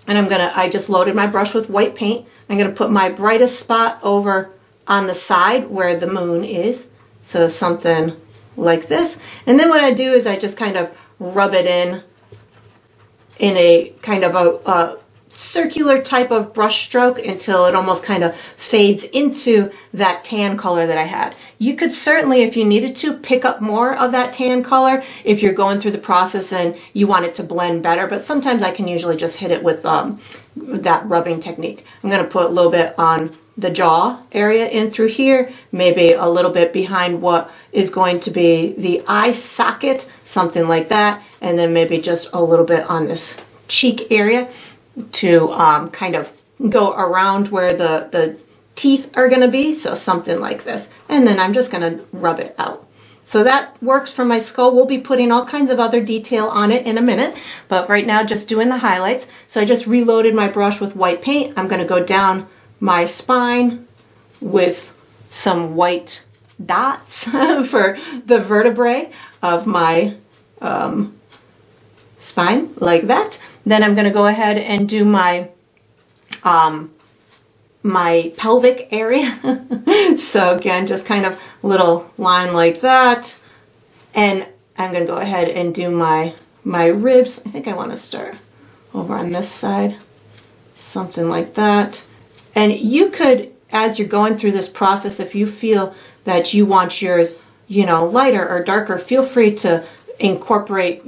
and I just loaded my brush with white paint. I'm going to put my brightest spot over on the side where the moon is. So something like this. And then what I do is I just kind of rub it in a kind of a circular type of brush stroke until it almost kind of fades into that tan color that I had. You could certainly, if you needed to, pick up more of that tan color if you're going through the process and you want it to blend better, but sometimes I can usually just hit it with that rubbing technique. I'm going to put a little bit on the jaw area in through here, maybe a little bit behind what is going to be the eye socket, something like that, and then maybe just a little bit on this cheek area to kind of go around where the teeth are going to be, so something like this. And then I'm just going to rub it out. So that works for my skull. We'll be putting all kinds of other detail on it in a minute, but right now just doing the highlights. So I just reloaded my brush with white paint. I'm going to go down my spine with some white dots for the vertebrae of my spine, like that. Then I'm going to go ahead and do my my pelvic area. So again, just kind of little line like that. And I'm going to go ahead and do my ribs. I think I want to start over on this side, something like that. And you could, as you're going through this process, if you feel that you want yours, lighter or darker, feel free to incorporate,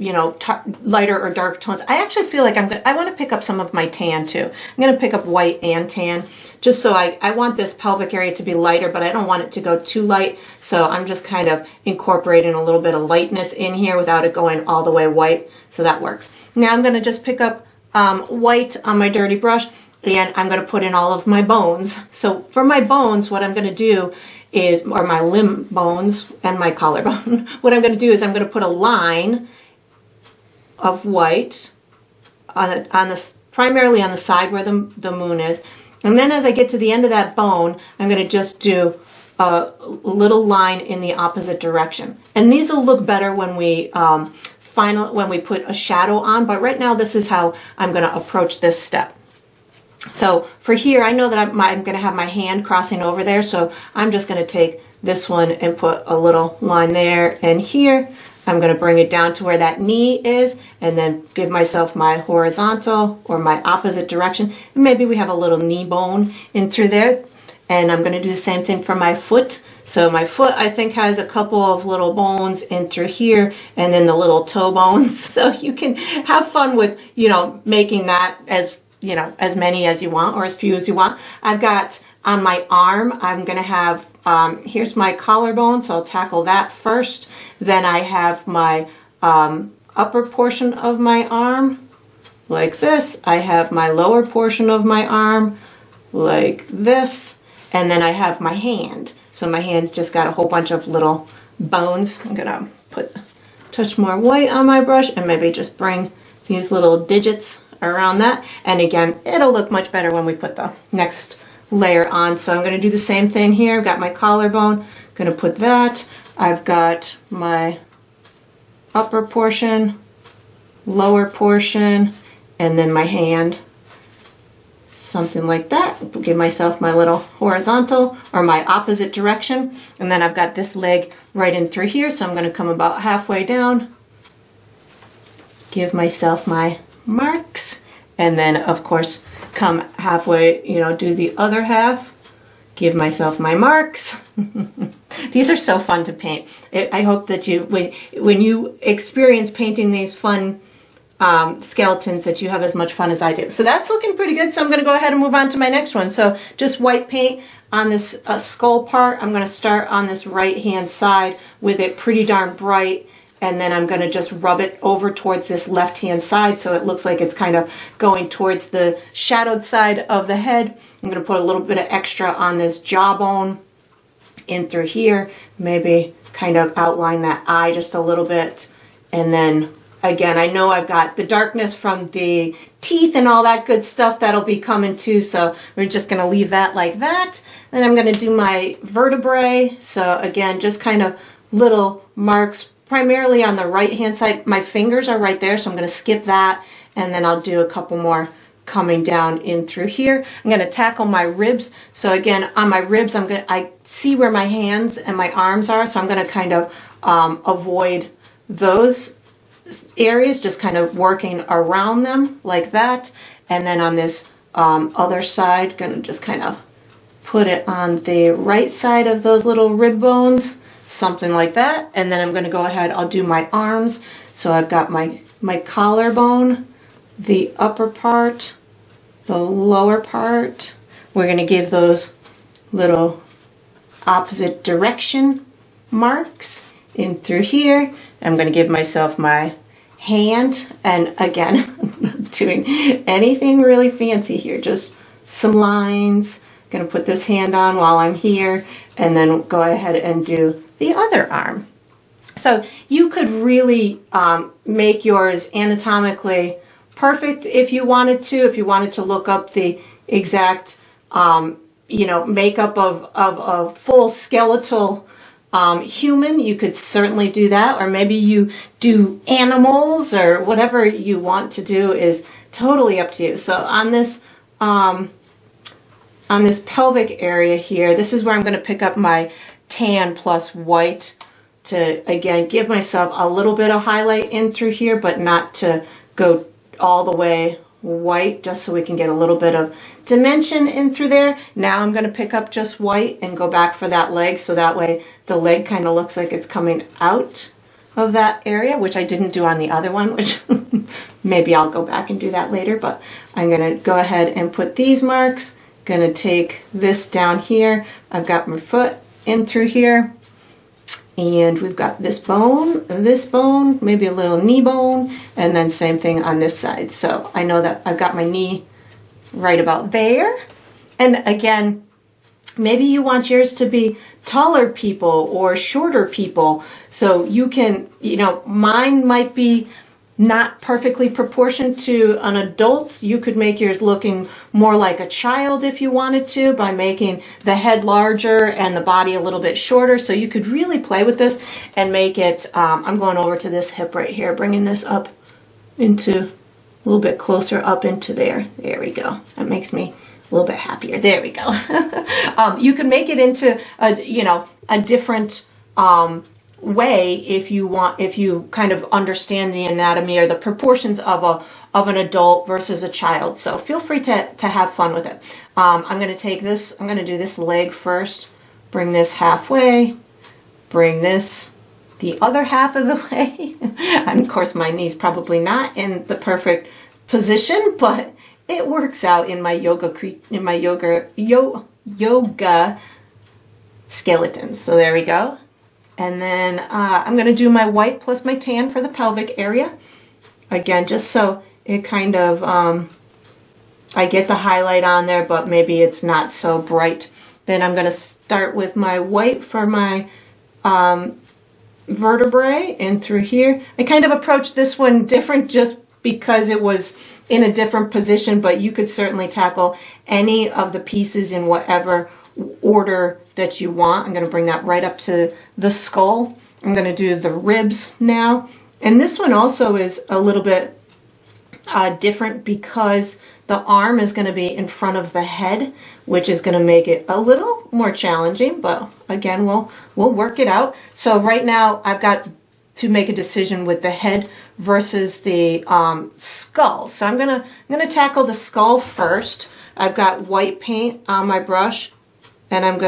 lighter or dark tones. I actually feel like I want to pick up some of my tan too. I'm going to pick up white and tan, just so I want this pelvic area to be lighter, but I don't want it to go too light. So I'm just kind of incorporating a little bit of lightness in here without it going all the way white. So that works. Now I'm going to just pick up white on my dirty brush, and I'm going to put in all of my bones. So for my bones, what I'm going to do is, or my limb bones and my collarbone, what I'm going to do is I'm going to put a line of white primarily on the side where the moon is. And then as I get to the end of that bone, I'm going to just do a little line in the opposite direction. And these will look better when we when we put a shadow on, but right now this is how I'm going to approach this step. So for here, I know that I'm going to have my hand crossing over there, so I'm just going to take this one and put a little line there and here. I'm going to bring it down to where that knee is, and then give myself my horizontal or my opposite direction. And maybe we have a little knee bone in through there. And I'm going to do the same thing for my foot. So my foot, I think, has a couple of little bones in through here, and then the little toe bones. So you can have fun with, making that as, as many as you want or as few as you want. I've got on my arm, I'm going to have, here's my collarbone, so I'll tackle that first. Then I have my upper portion of my arm, like this. I have my lower portion of my arm, like this. And then I have my hand. So my hand's just got a whole bunch of little bones. I'm going to touch more white on my brush and maybe just bring these little digits around that. And again, it'll look much better when we put the next layer on. So I'm going to do the same thing here. I've got my collarbone. Going to put that. I've got my upper portion, lower portion, and then my hand. Something like that. Give myself my little horizontal or my opposite direction. And then I've got this leg right in through here. So I'm going to come about halfway down. Give myself my marks. And then, of course, come halfway, do the other half. Give myself my marks. These are so fun to paint. I hope that when you experience painting these fun skeletons, that you have as much fun as I do. So that's looking pretty good. So I'm going to go ahead and move on to my next one. So just white paint on this skull part. I'm going to start on this right hand side with it pretty darn bright. And then I'm going to just rub it over towards this left-hand side so it looks like it's kind of going towards the shadowed side of the head. I'm going to put a little bit of extra on this jawbone in through here. Maybe kind of outline that eye just a little bit. And then, again, I know I've got the darkness from the teeth and all that good stuff that'll be coming too. So we're just going to leave that like that. Then I'm going to do my vertebrae. So, again, just kind of little marks primarily on the right hand side. My fingers are right there, so I'm going to skip that, and then I'll do a couple more coming down in through here. I'm going to tackle my ribs. So again, on my ribs, I see where my hands and my arms are, so I'm going to kind of avoid those areas, just kind of working around them like that. And then on this other side, going to just kind of put it on the right side of those little rib bones, something like that. And then I'm going to go ahead, I'll do my arms. So I've got my collarbone, the upper part, the lower part. We're going to give those little opposite direction marks in through here. I'm going to give myself my hand, and again, I'm not doing anything really fancy here, just some lines. I'm going to put this hand on while I'm here, and then go ahead and do the other arm. So you could really make yours anatomically perfect if you wanted to look up the exact makeup of a full skeletal human. You could certainly do that, or maybe you do animals, or whatever you want to do is totally up to you. So on this pelvic area here, this is where I'm going to pick up my tan plus white to, again, give myself a little bit of highlight in through here, but not to go all the way white, just so we can get a little bit of dimension in through there. Now I'm going to pick up just white and go back for that leg, so that way the leg kind of looks like it's coming out of that area, which I didn't do on the other one, which maybe I'll go back and do that later. But I'm going to go ahead and put these marks. Going to take this down here. I've got my foot in through here, and we've got this bone, maybe a little knee bone, and then same thing on this side. So I know that I've got my knee right about there. And again, maybe you want yours to be taller people or shorter people. So you can, mine might be not perfectly proportioned to an adult. You could make yours looking more like a child if you wanted to, by making the head larger and the body a little bit shorter. So you could really play with this and make it, I'm going over to this hip right here, bringing this up into a little bit closer up into there. There we go. That makes me a little bit happier. There we go. You can make it into a different way if you want, if you kind of understand the anatomy or the proportions of an adult versus a child. So feel free to have fun with it. I'm going to take this, I'm going to do this leg first, bring this halfway, bring this the other half of the way. And of course my knee's probably not in the perfect position, but it works out in my yoga skeletons. So there we go. And then I'm going to do my white plus my tan for the pelvic area. Again, just so it kind of, I get the highlight on there, but maybe it's not so bright. Then I'm going to start with my white for my vertebrae and through here. I kind of approached this one different just because it was in a different position, but you could certainly tackle any of the pieces in whatever order that you want. I'm going to bring that right up to the skull. I'm going to do the ribs now. And this one also is a little bit different because the arm is going to be in front of the head, which is going to make it a little more challenging, but again, we'll work it out. So right now I've got to make a decision with the head versus the skull. So I'm gonna tackle the skull first. I've got white paint on my brush, and I'm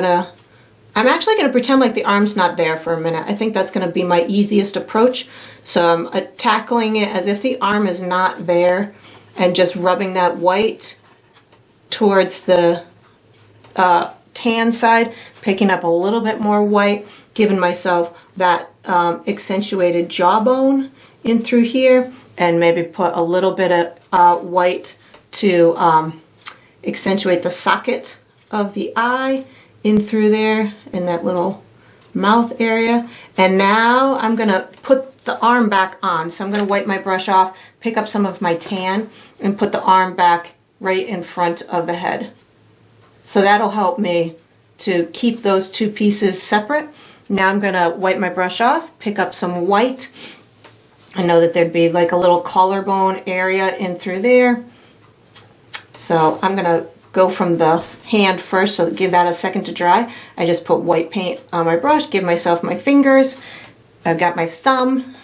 actually gonna pretend like the arm's not there for a minute. I think that's gonna be my easiest approach. So I'm tackling it as if the arm is not there and just rubbing that white towards the tan side, picking up a little bit more white, giving myself that accentuated jawbone in through here, and maybe put a little bit of white to accentuate the socket of the eye in through there in that little mouth area. And now I'm gonna put the arm back on. So I'm gonna wipe my brush off, pick up some of my tan, and put the arm back right in front of the head. So that'll help me to keep those two pieces separate. Now I'm gonna wipe my brush off, pick up some white. I know that there'd be like a little collarbone area in through there. So I'm gonna go from the hand first, so give that a second to dry. I just put white paint on my brush, give myself my fingers. I've got my thumb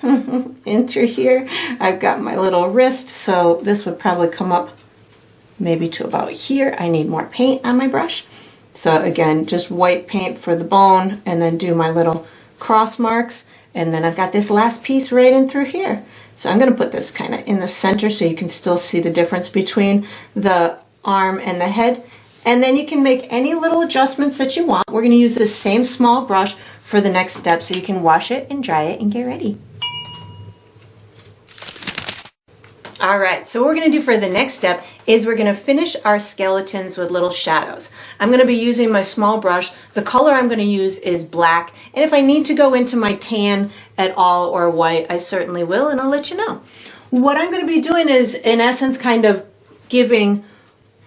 in through here. I've got my little wrist, so this would probably come up maybe to about here. I need more paint on my brush. So again, just white paint for the bone, and then do my little cross marks. And then I've got this last piece right in through here. So I'm gonna put this kind of in the center so you can still see the difference between the arm and the head. And then you can make any little adjustments that you want. We're gonna use this same small brush for the next step, so you can wash it and dry it and get ready. All right, so what we're gonna do for the next step is we're gonna finish our skeletons with little shadows. I'm gonna be using my small brush. The color I'm gonna use is black, and if I need to go into my tan at all or white, I certainly will, and I'll let you know. What I'm gonna be doing is, in essence, kind of giving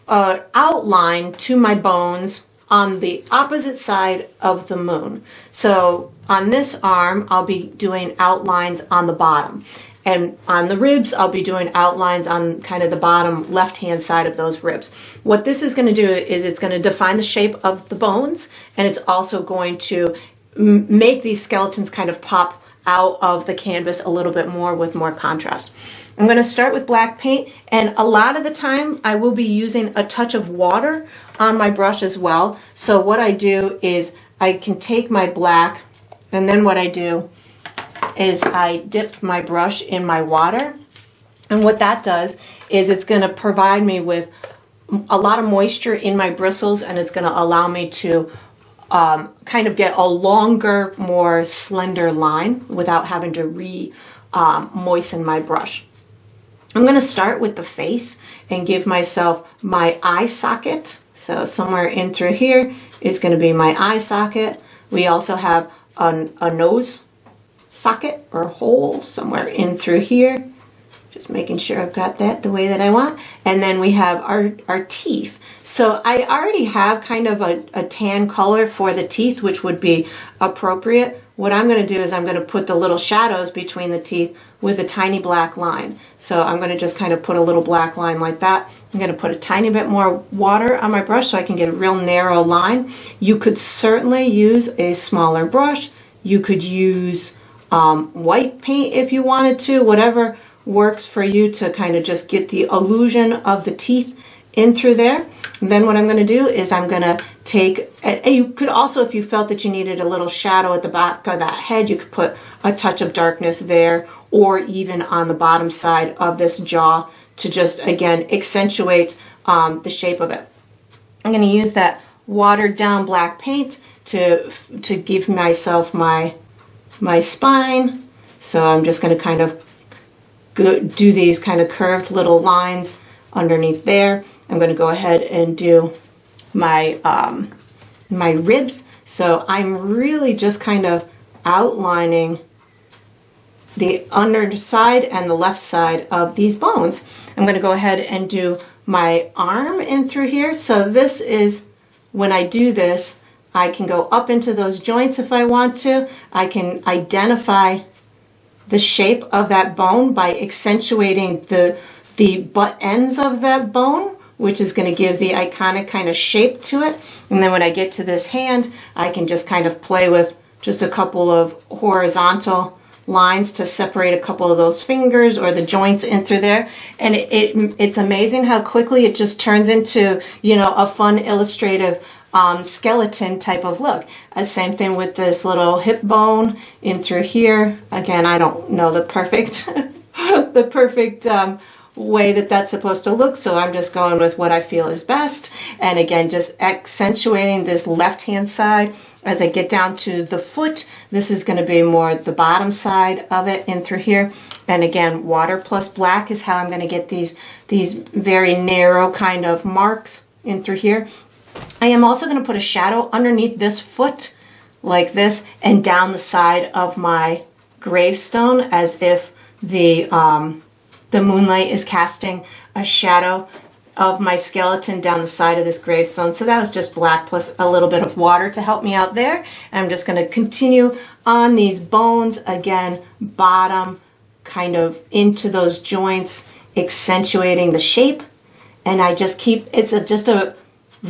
an outline to my bones on the opposite side of the moon. So on this arm, I'll be doing outlines on the bottom. And on the ribs, I'll be doing outlines on kind of the bottom left-hand side of those ribs. What this is going to do is it's going to define the shape of the bones, and it's also going to make these skeletons kind of pop out of the canvas a little bit more with more contrast. I'm going to start with black paint, and a lot of the time I will be using a touch of water on my brush as well. So what I do is I can take my black, and then what I do is I dip my brush in my water, and what that does is it's going to provide me with a lot of moisture in my bristles, and it's going to allow me to kind of get a longer, more slender line without having to moisten my brush. I'm going to start with the face and give myself my eye socket. So somewhere in through here is going to be my eye socket. We also have a nose socket or hole somewhere in through here. Just making sure I've got that the way that I want. And then we have our teeth. So I already have kind of a tan color for the teeth, which would be appropriate. What I'm going to do is I'm going to put the little shadows between the teeth with a tiny black line. So I'm going to just kind of put a little black line like that. I'm going to put a tiny bit more water on my brush so I can get a real narrow line. You could certainly use a smaller brush. You could use white paint if you wanted to, whatever works for you to kind of just get the illusion of the teeth in through there. And then what I'm going to do is I'm going to take, you could also, if you felt that you needed a little shadow at the back of that head, you could put a touch of darkness there, or even on the bottom side of this jaw to just, again, accentuate the shape of it. I'm going to use that watered down black paint to give myself my spine. So I'm just going to kind of do these kind of curved little lines underneath there. I'm going to go ahead and do my my ribs. So I'm really just kind of outlining the underside and the left side of these bones. I'm going to go ahead and do my arm in through here. So this is, when I do this, I can go up into those joints if I want to. I can identify the shape of that bone by accentuating the butt ends of that bone, which is going to give the iconic kind of shape to it. And then when I get to this hand, I can just kind of play with just a couple of horizontal lines to separate a couple of those fingers or the joints in through there. And it's amazing how quickly it just turns into, you know, a fun illustrative skeleton type of look. Same thing with this little hip bone in through here. Again, I don't know the perfect the perfect way that that's supposed to look, so I'm just going with what I feel is best. And again, just accentuating this left hand side. As I get down to the foot, this is going to be more the bottom side of it in through here. And again, water plus black is how I'm going to get these very narrow kind of marks in through here. I am also going to put a shadow underneath this foot like this and down the side of my gravestone, as if the moonlight is casting a shadow of my skeleton down the side of this gravestone. So that was just black plus a little bit of water to help me out there. I'm just going to continue on these bones, again, bottom kind of into those joints, accentuating the shape. And I just keep, it's just a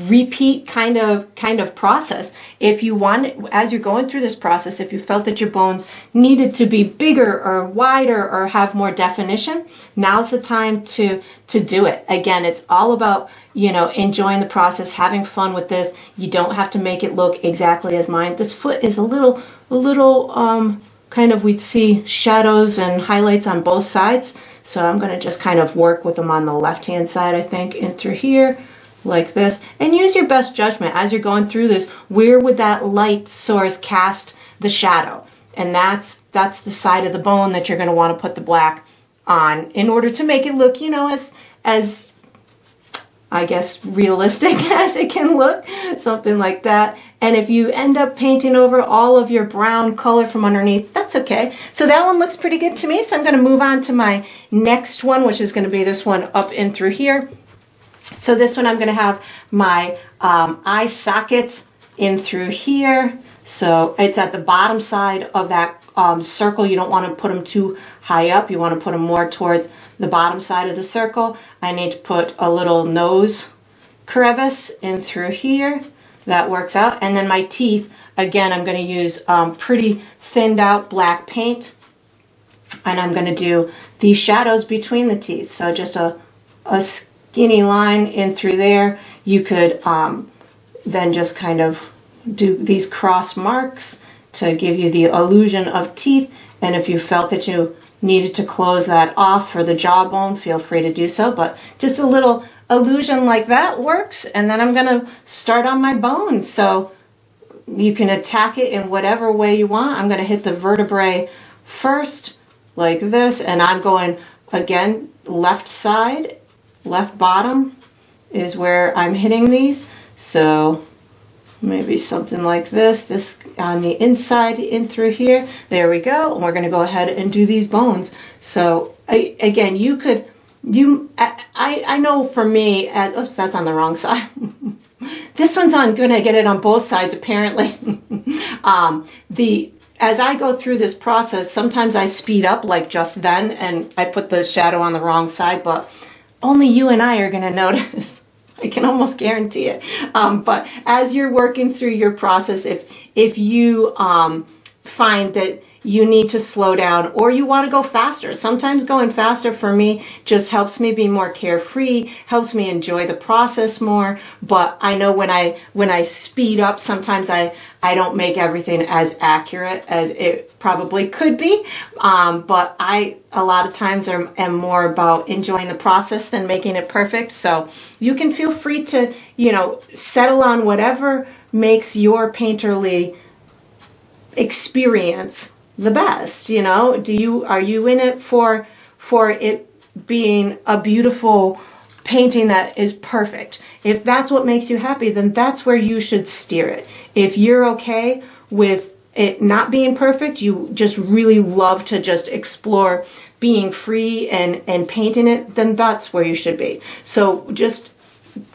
repeat kind of process. If you want, as you're going through this process, if you felt that your bones needed to be bigger or wider or have more definition, now's the time to do it. Again, it's all about, you know, enjoying the process, having fun with this. You don't have to make it look exactly as mine. This foot is a little kind of, we'd see shadows and highlights on both sides. So I'm going to just kind of work with them on the left hand side, I think, in through here, like this. And use your best judgment as you're going through this. Where would that light source cast the shadow? And that's the side of the bone that you're going to want to put the black on in order to make it look, you know, as I guess realistic as it can look, something like that. And if you end up painting over all of your brown color from underneath, that's okay. So that one looks pretty good to me. So I'm going to move on to my next one, which is going to be this one up in through here. So this one I'm going to have my eye sockets in through here. So it's at the bottom side of that circle. You don't want to put them too high up. You want to put them more towards the bottom side of the circle. I need to put a little nose crevice in through here. That works out. And then my teeth, again, I'm going to use pretty thinned out black paint. And I'm going to do these shadows between the teeth. So just a skinny line in through there. You could then just kind of do these cross marks to give you the illusion of teeth. And if you felt that you needed to close that off for the jawbone, feel free to do so. But just a little illusion like that works. And then I'm going to start on my bones. So you can attack it in whatever way you want. I'm going to hit the vertebrae first, like this. And I'm going, again, left side, left bottom is where I'm hitting these. So maybe something like this on the inside in through here. There we go. And we're going to go ahead and do these bones. So again, you could, I know for me, oops, that's on the wrong side. This one's on, gonna get it on both sides apparently. As I go through this process, sometimes I speed up like just then and I put the shadow on the wrong side, but only you and I are gonna notice. I can almost guarantee it. But as you're working through your process, if you find that you need to slow down or you want to go faster, sometimes going faster for me just helps me be more carefree, helps me enjoy the process more. But I know when I speed up, sometimes I don't make everything as accurate as it probably could be. But a lot of times am more about enjoying the process than making it perfect. So you can feel free to, you know, settle on whatever makes your painterly experience the best. You know, are you in it for it being a beautiful painting that is perfect? If that's what makes you happy, then that's where you should steer it. If you're okay with it not being perfect, you just really love to just explore being free and painting it, then that's where you should be. So just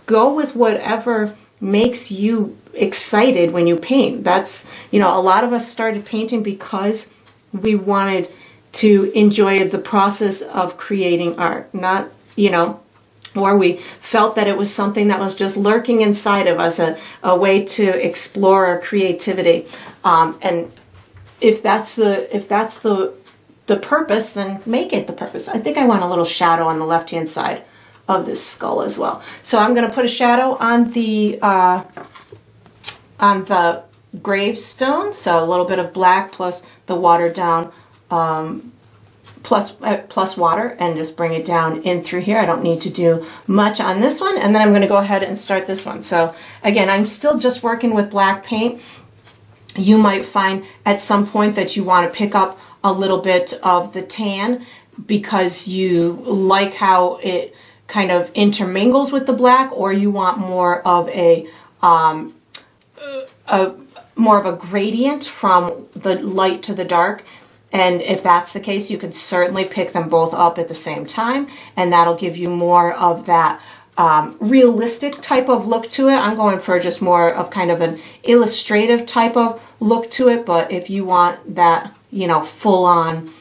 go with whatever makes you excited when you paint. That's, you know, a lot of us started painting because we wanted to enjoy the process of creating art, not, you know, or we felt that it was something that was just lurking inside of us, a way to explore our creativity. And if that's the the purpose, then make it the purpose. I think I want a little shadow on the left-hand side of this skull as well. So I'm going to put a shadow on the gravestones, so a little bit of black plus the watered down plus water, and just bring it down in through here. I don't need to do much on this one, and then I'm going to go ahead and start this one. So again, I'm still just working with black paint. You might find at some point that you want to pick up a little bit of the tan because you like how it kind of intermingles with the black, or you want more of a gradient from the light to the dark. And if that's the case, you could certainly pick them both up at the same time, and that'll give you more of that realistic type of look to it. I'm going for just more of kind of an illustrative type of look to it, but if you want that, you know, full on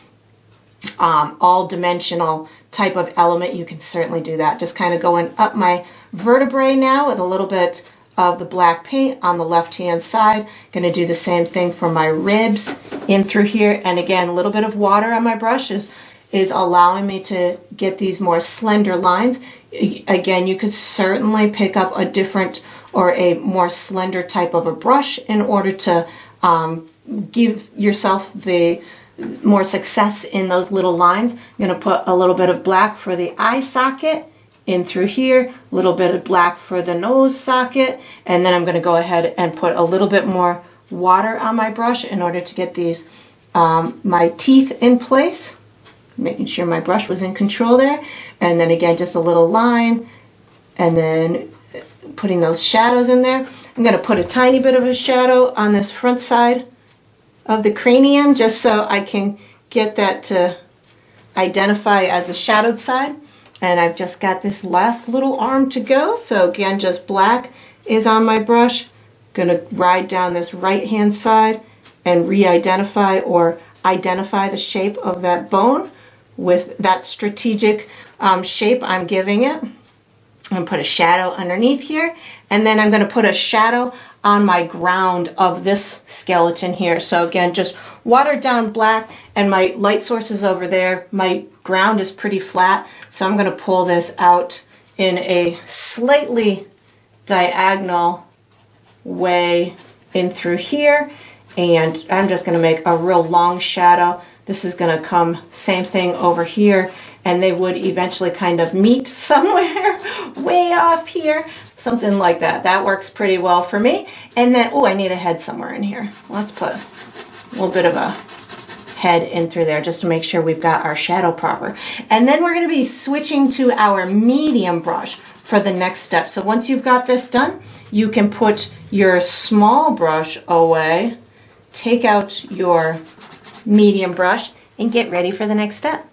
all dimensional type of element, you can certainly do that. Just kind of going up my vertebrae now with a little bit of the black paint on the left hand side. Going to do the same thing for my ribs in through here, and again, a little bit of water on my brush is allowing me to get these more slender lines. Again, you could certainly pick up a different or a more slender type of a brush in order to give yourself the more success in those little lines. I'm going to put a little bit of black for the eye socket in through here, a little bit of black for the nose socket, and then I'm going to go ahead and put a little bit more water on my brush in order to get these my teeth in place, making sure my brush was in control there. And then again, just a little line, and then putting those shadows in there. I'm going to put a tiny bit of a shadow on this front side of the cranium just so I can get that to identify as the shadowed side. And I've just got this last little arm to go. So again, just black is on my brush. Gonna ride down this right hand side and re-identify or identify the shape of that bone with that strategic shape I'm giving it. I'm gonna put a shadow underneath here, and then I'm gonna put a shadow on my ground of this skeleton here. So again, just watered down black, and my light source is over there. My ground is pretty flat, so I'm going to pull this out in a slightly diagonal way in through here, and I'm just going to make a real long shadow. This is going to come same thing over here, and they would eventually kind of meet somewhere way off here, something like that. That works pretty well for me. And then, oh, I need a head somewhere in here. Let's put a little bit of a head in through there just to make sure we've got our shadow proper. And then we're going to be switching to our medium brush for the next step. So once you've got this done, you can put your small brush away, take out your medium brush, and get ready for the next step.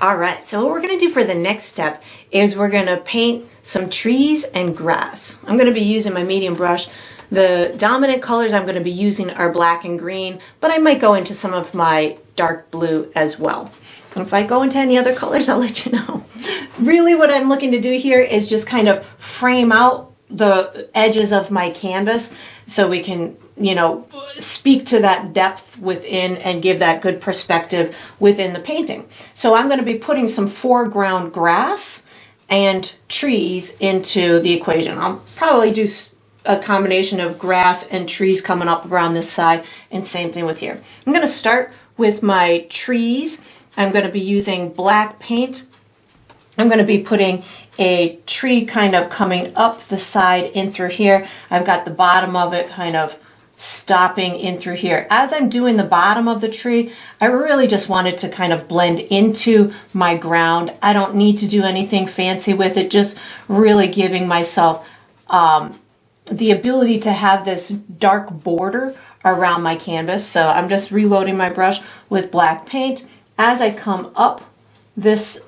All right, so what we're going to do for the next step is we're going to paint some trees and grass. I'm going to be using my medium brush. The dominant colors I'm going to be using are black and green, but I might go into some of my dark blue as well. And if I go into any other colors, I'll let you know. Really what I'm looking to do here is just kind of frame out the edges of my canvas so we can, you know, speak to that depth within and give that good perspective within the painting. So I'm going to be putting some foreground grass and trees into the equation. I'll probably do a combination of grass and trees coming up around this side, and same thing with here. I'm going to start with my trees. I'm going to be using black paint. I'm going to be putting a tree kind of coming up the side in through here. I've got the bottom of it kind of stopping in through here. As I'm doing the bottom of the tree, I really just wanted to kind of blend into my ground. I don't need to do anything fancy with it, just really giving myself the ability to have this dark border around my canvas. So I'm just reloading my brush with black paint. As I come up this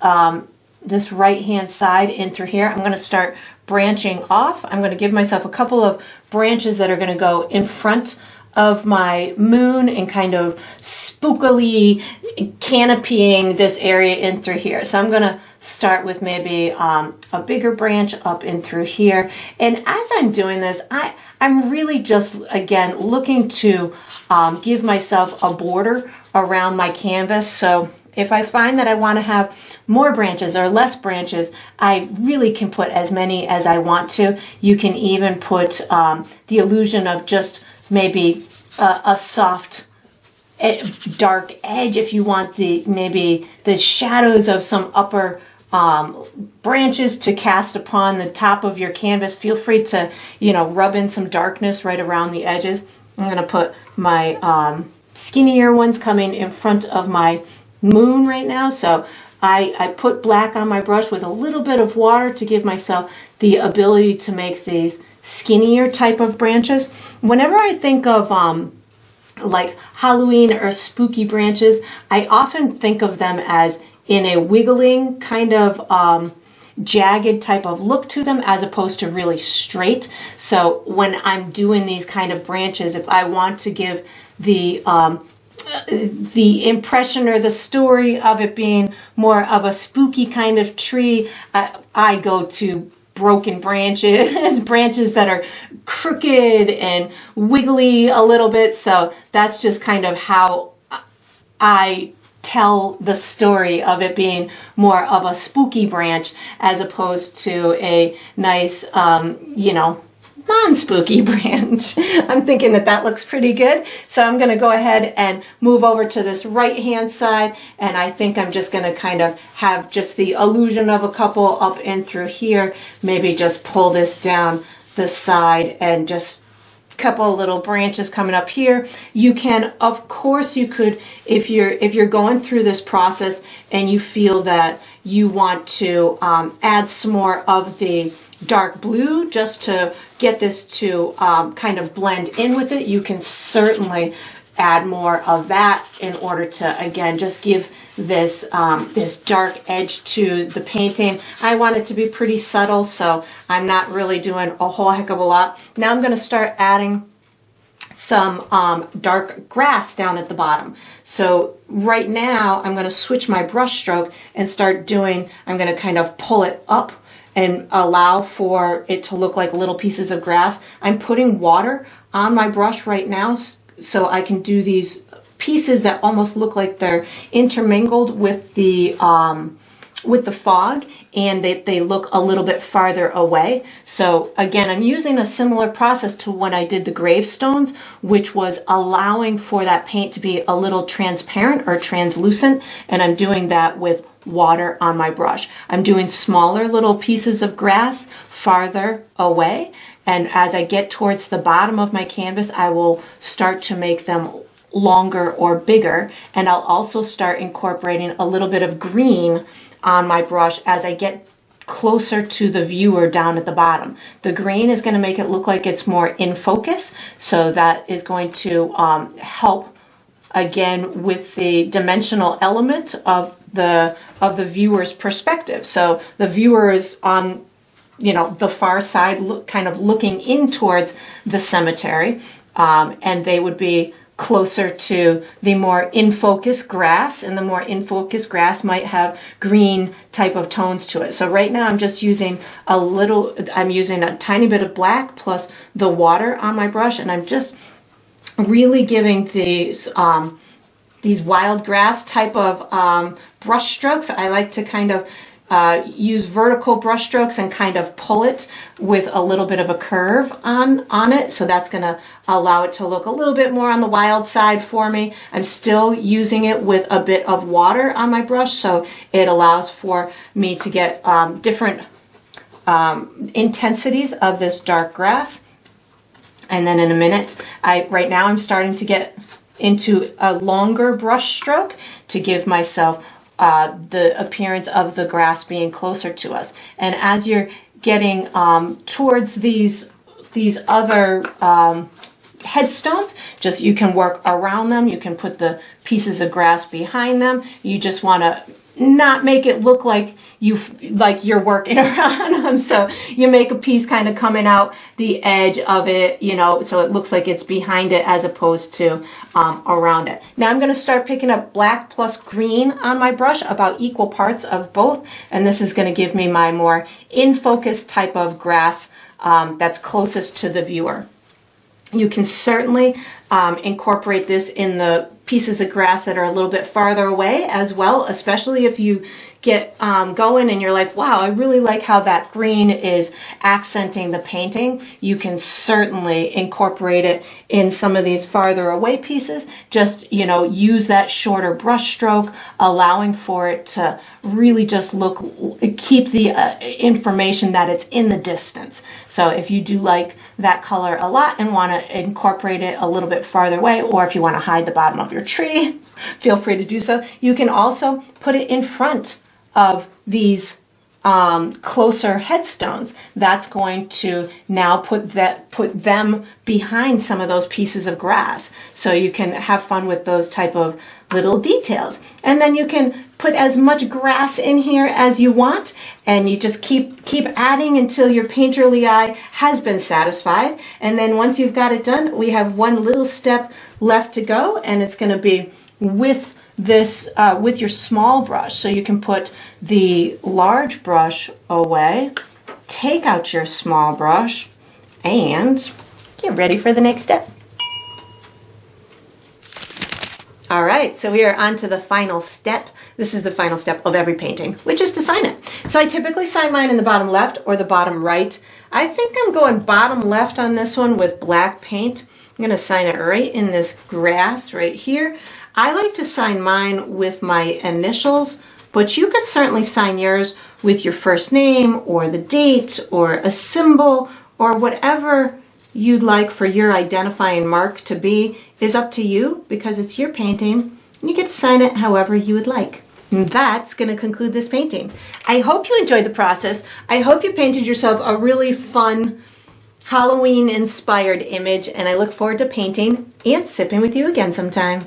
this right hand side in through here, I'm going to start branching off. I'm going to give myself a couple of branches that are going to go in front of my moon and kind of spookily canopying this area in through here. So I'm going to start with maybe a bigger branch up in through here. And as I'm doing this, I'm really just, again, looking to give myself a border around my canvas. So if I find that I want to have more branches or less branches, I really can put as many as I want to. You can even put the illusion of just maybe a soft dark edge if you want maybe the shadows of some upper branches to cast upon the top of your canvas. Feel free to, rub in some darkness right around the edges. I'm going to put my skinnier ones coming in front of my moon right now. So I put black on my brush with a little bit of water to give myself the ability to make these skinnier type of branches. Whenever I think of like Halloween or spooky branches, I often think of them as in a wiggling kind of jagged type of look to them, as opposed to really straight. So when I'm doing these kind of branches, if I want to give the impression or the story of it being more of a spooky kind of tree, I go to broken branches, branches that are crooked and wiggly a little bit. So that's just kind of how I tell the story of it being more of a spooky branch as opposed to a nice, non-spooky branch. I'm thinking that looks pretty good. So I'm going to go ahead and move over to this right hand side, and I think I'm just going to kind of have just the illusion of a couple up in through here. Maybe just pull this down the side and just couple of little branches coming up here. You can, of course, you could, if you're going through this process and you feel that you want to add some more of the dark blue just to get this to kind of blend in with it, you can certainly add more of that in order to, again, just give this this dark edge to the painting. I want it to be pretty subtle, so I'm not really doing a whole heck of a lot. Now I'm going to start adding some dark grass down at the bottom. So right now I'm going to switch my brush stroke and start doing, I'm going to kind of pull it up and allow for it to look like little pieces of grass. I'm putting water on my brush right now so I can do these pieces that almost look like they're intermingled with the fog, and they look a little bit farther away. So again, I'm using a similar process to when I did the gravestones, which was allowing for that paint to be a little transparent or translucent, and I'm doing that with water on my brush. I'm doing smaller little pieces of grass farther away, and as I get towards the bottom of my canvas, I will start to make them longer or bigger, and I'll also start incorporating a little bit of green on my brush as I get closer to the viewer down at the bottom. The green is going to make it look like it's more in focus, so that is going to help again with the dimensional element of the viewer's perspective. So the viewer is on the far side, kind of looking in towards the cemetery, and they would be closer to the more in focus grass, and the more in focus grass might have green type of tones to it. So right now I'm just using I'm using a tiny bit of black plus the water on my brush, and I'm just really giving these wild grass type of brush strokes. I like to kind of use vertical brush strokes and kind of pull it with a little bit of a curve on it. So that's going to allow it to look a little bit more on the wild side for me. I'm still using it with a bit of water on my brush, so it allows for me to get different intensities of this dark grass. And then in a minute, right now I'm starting to get into a longer brush stroke to give myself the appearance of the grass being closer to us. And as you're getting towards these other headstones, you can work around them. You can put the pieces of grass behind them. You just want to not make it look like you're working around them. So you make a piece kind of coming out the edge of it, you know, so it looks like it's behind it as opposed to around it. Now I'm going to start picking up black plus green on my brush, about equal parts of both, and this is going to give me my more in focus type of grass that's closest to the viewer. You can certainly incorporate this in the pieces of grass that are a little bit farther away as well, especially if you get going and you're like, wow, I really like how that green is accenting the painting. You can certainly incorporate it in some of these farther away pieces. Just, you know, use that shorter brush stroke, allowing for it to really just keep the information that it's in the distance. So if you do like that color a lot and want to incorporate it a little bit farther away, or if you want to hide the bottom of your tree, feel free to do so. You can also put it in front of these closer headstones. That's going to now put them behind some of those pieces of grass, so you can have fun with those type of little details. And then you can put as much grass in here as you want, and you just keep adding until your painterly eye has been satisfied. And then once you've got it done, we have one little step left to go, and it's going to be with this with your small brush. So you can put the large brush away, take out your small brush, and get ready for the next step. All right, so we are on to the final step. This is the final step of every painting, which is to sign it. So I typically sign mine in the bottom left or the bottom right. I think I'm going bottom left on this one with black paint. I'm going to sign it right in this grass right here. I like to sign mine with my initials, but you could certainly sign yours with your first name or the date or a symbol, or whatever you'd like for your identifying mark to be is up to you, because it's your painting and you get to sign it however you would like. And that's going to conclude this painting. I hope you enjoyed the process. I hope you painted yourself a really fun Halloween inspired image, and I look forward to painting and sipping with you again sometime.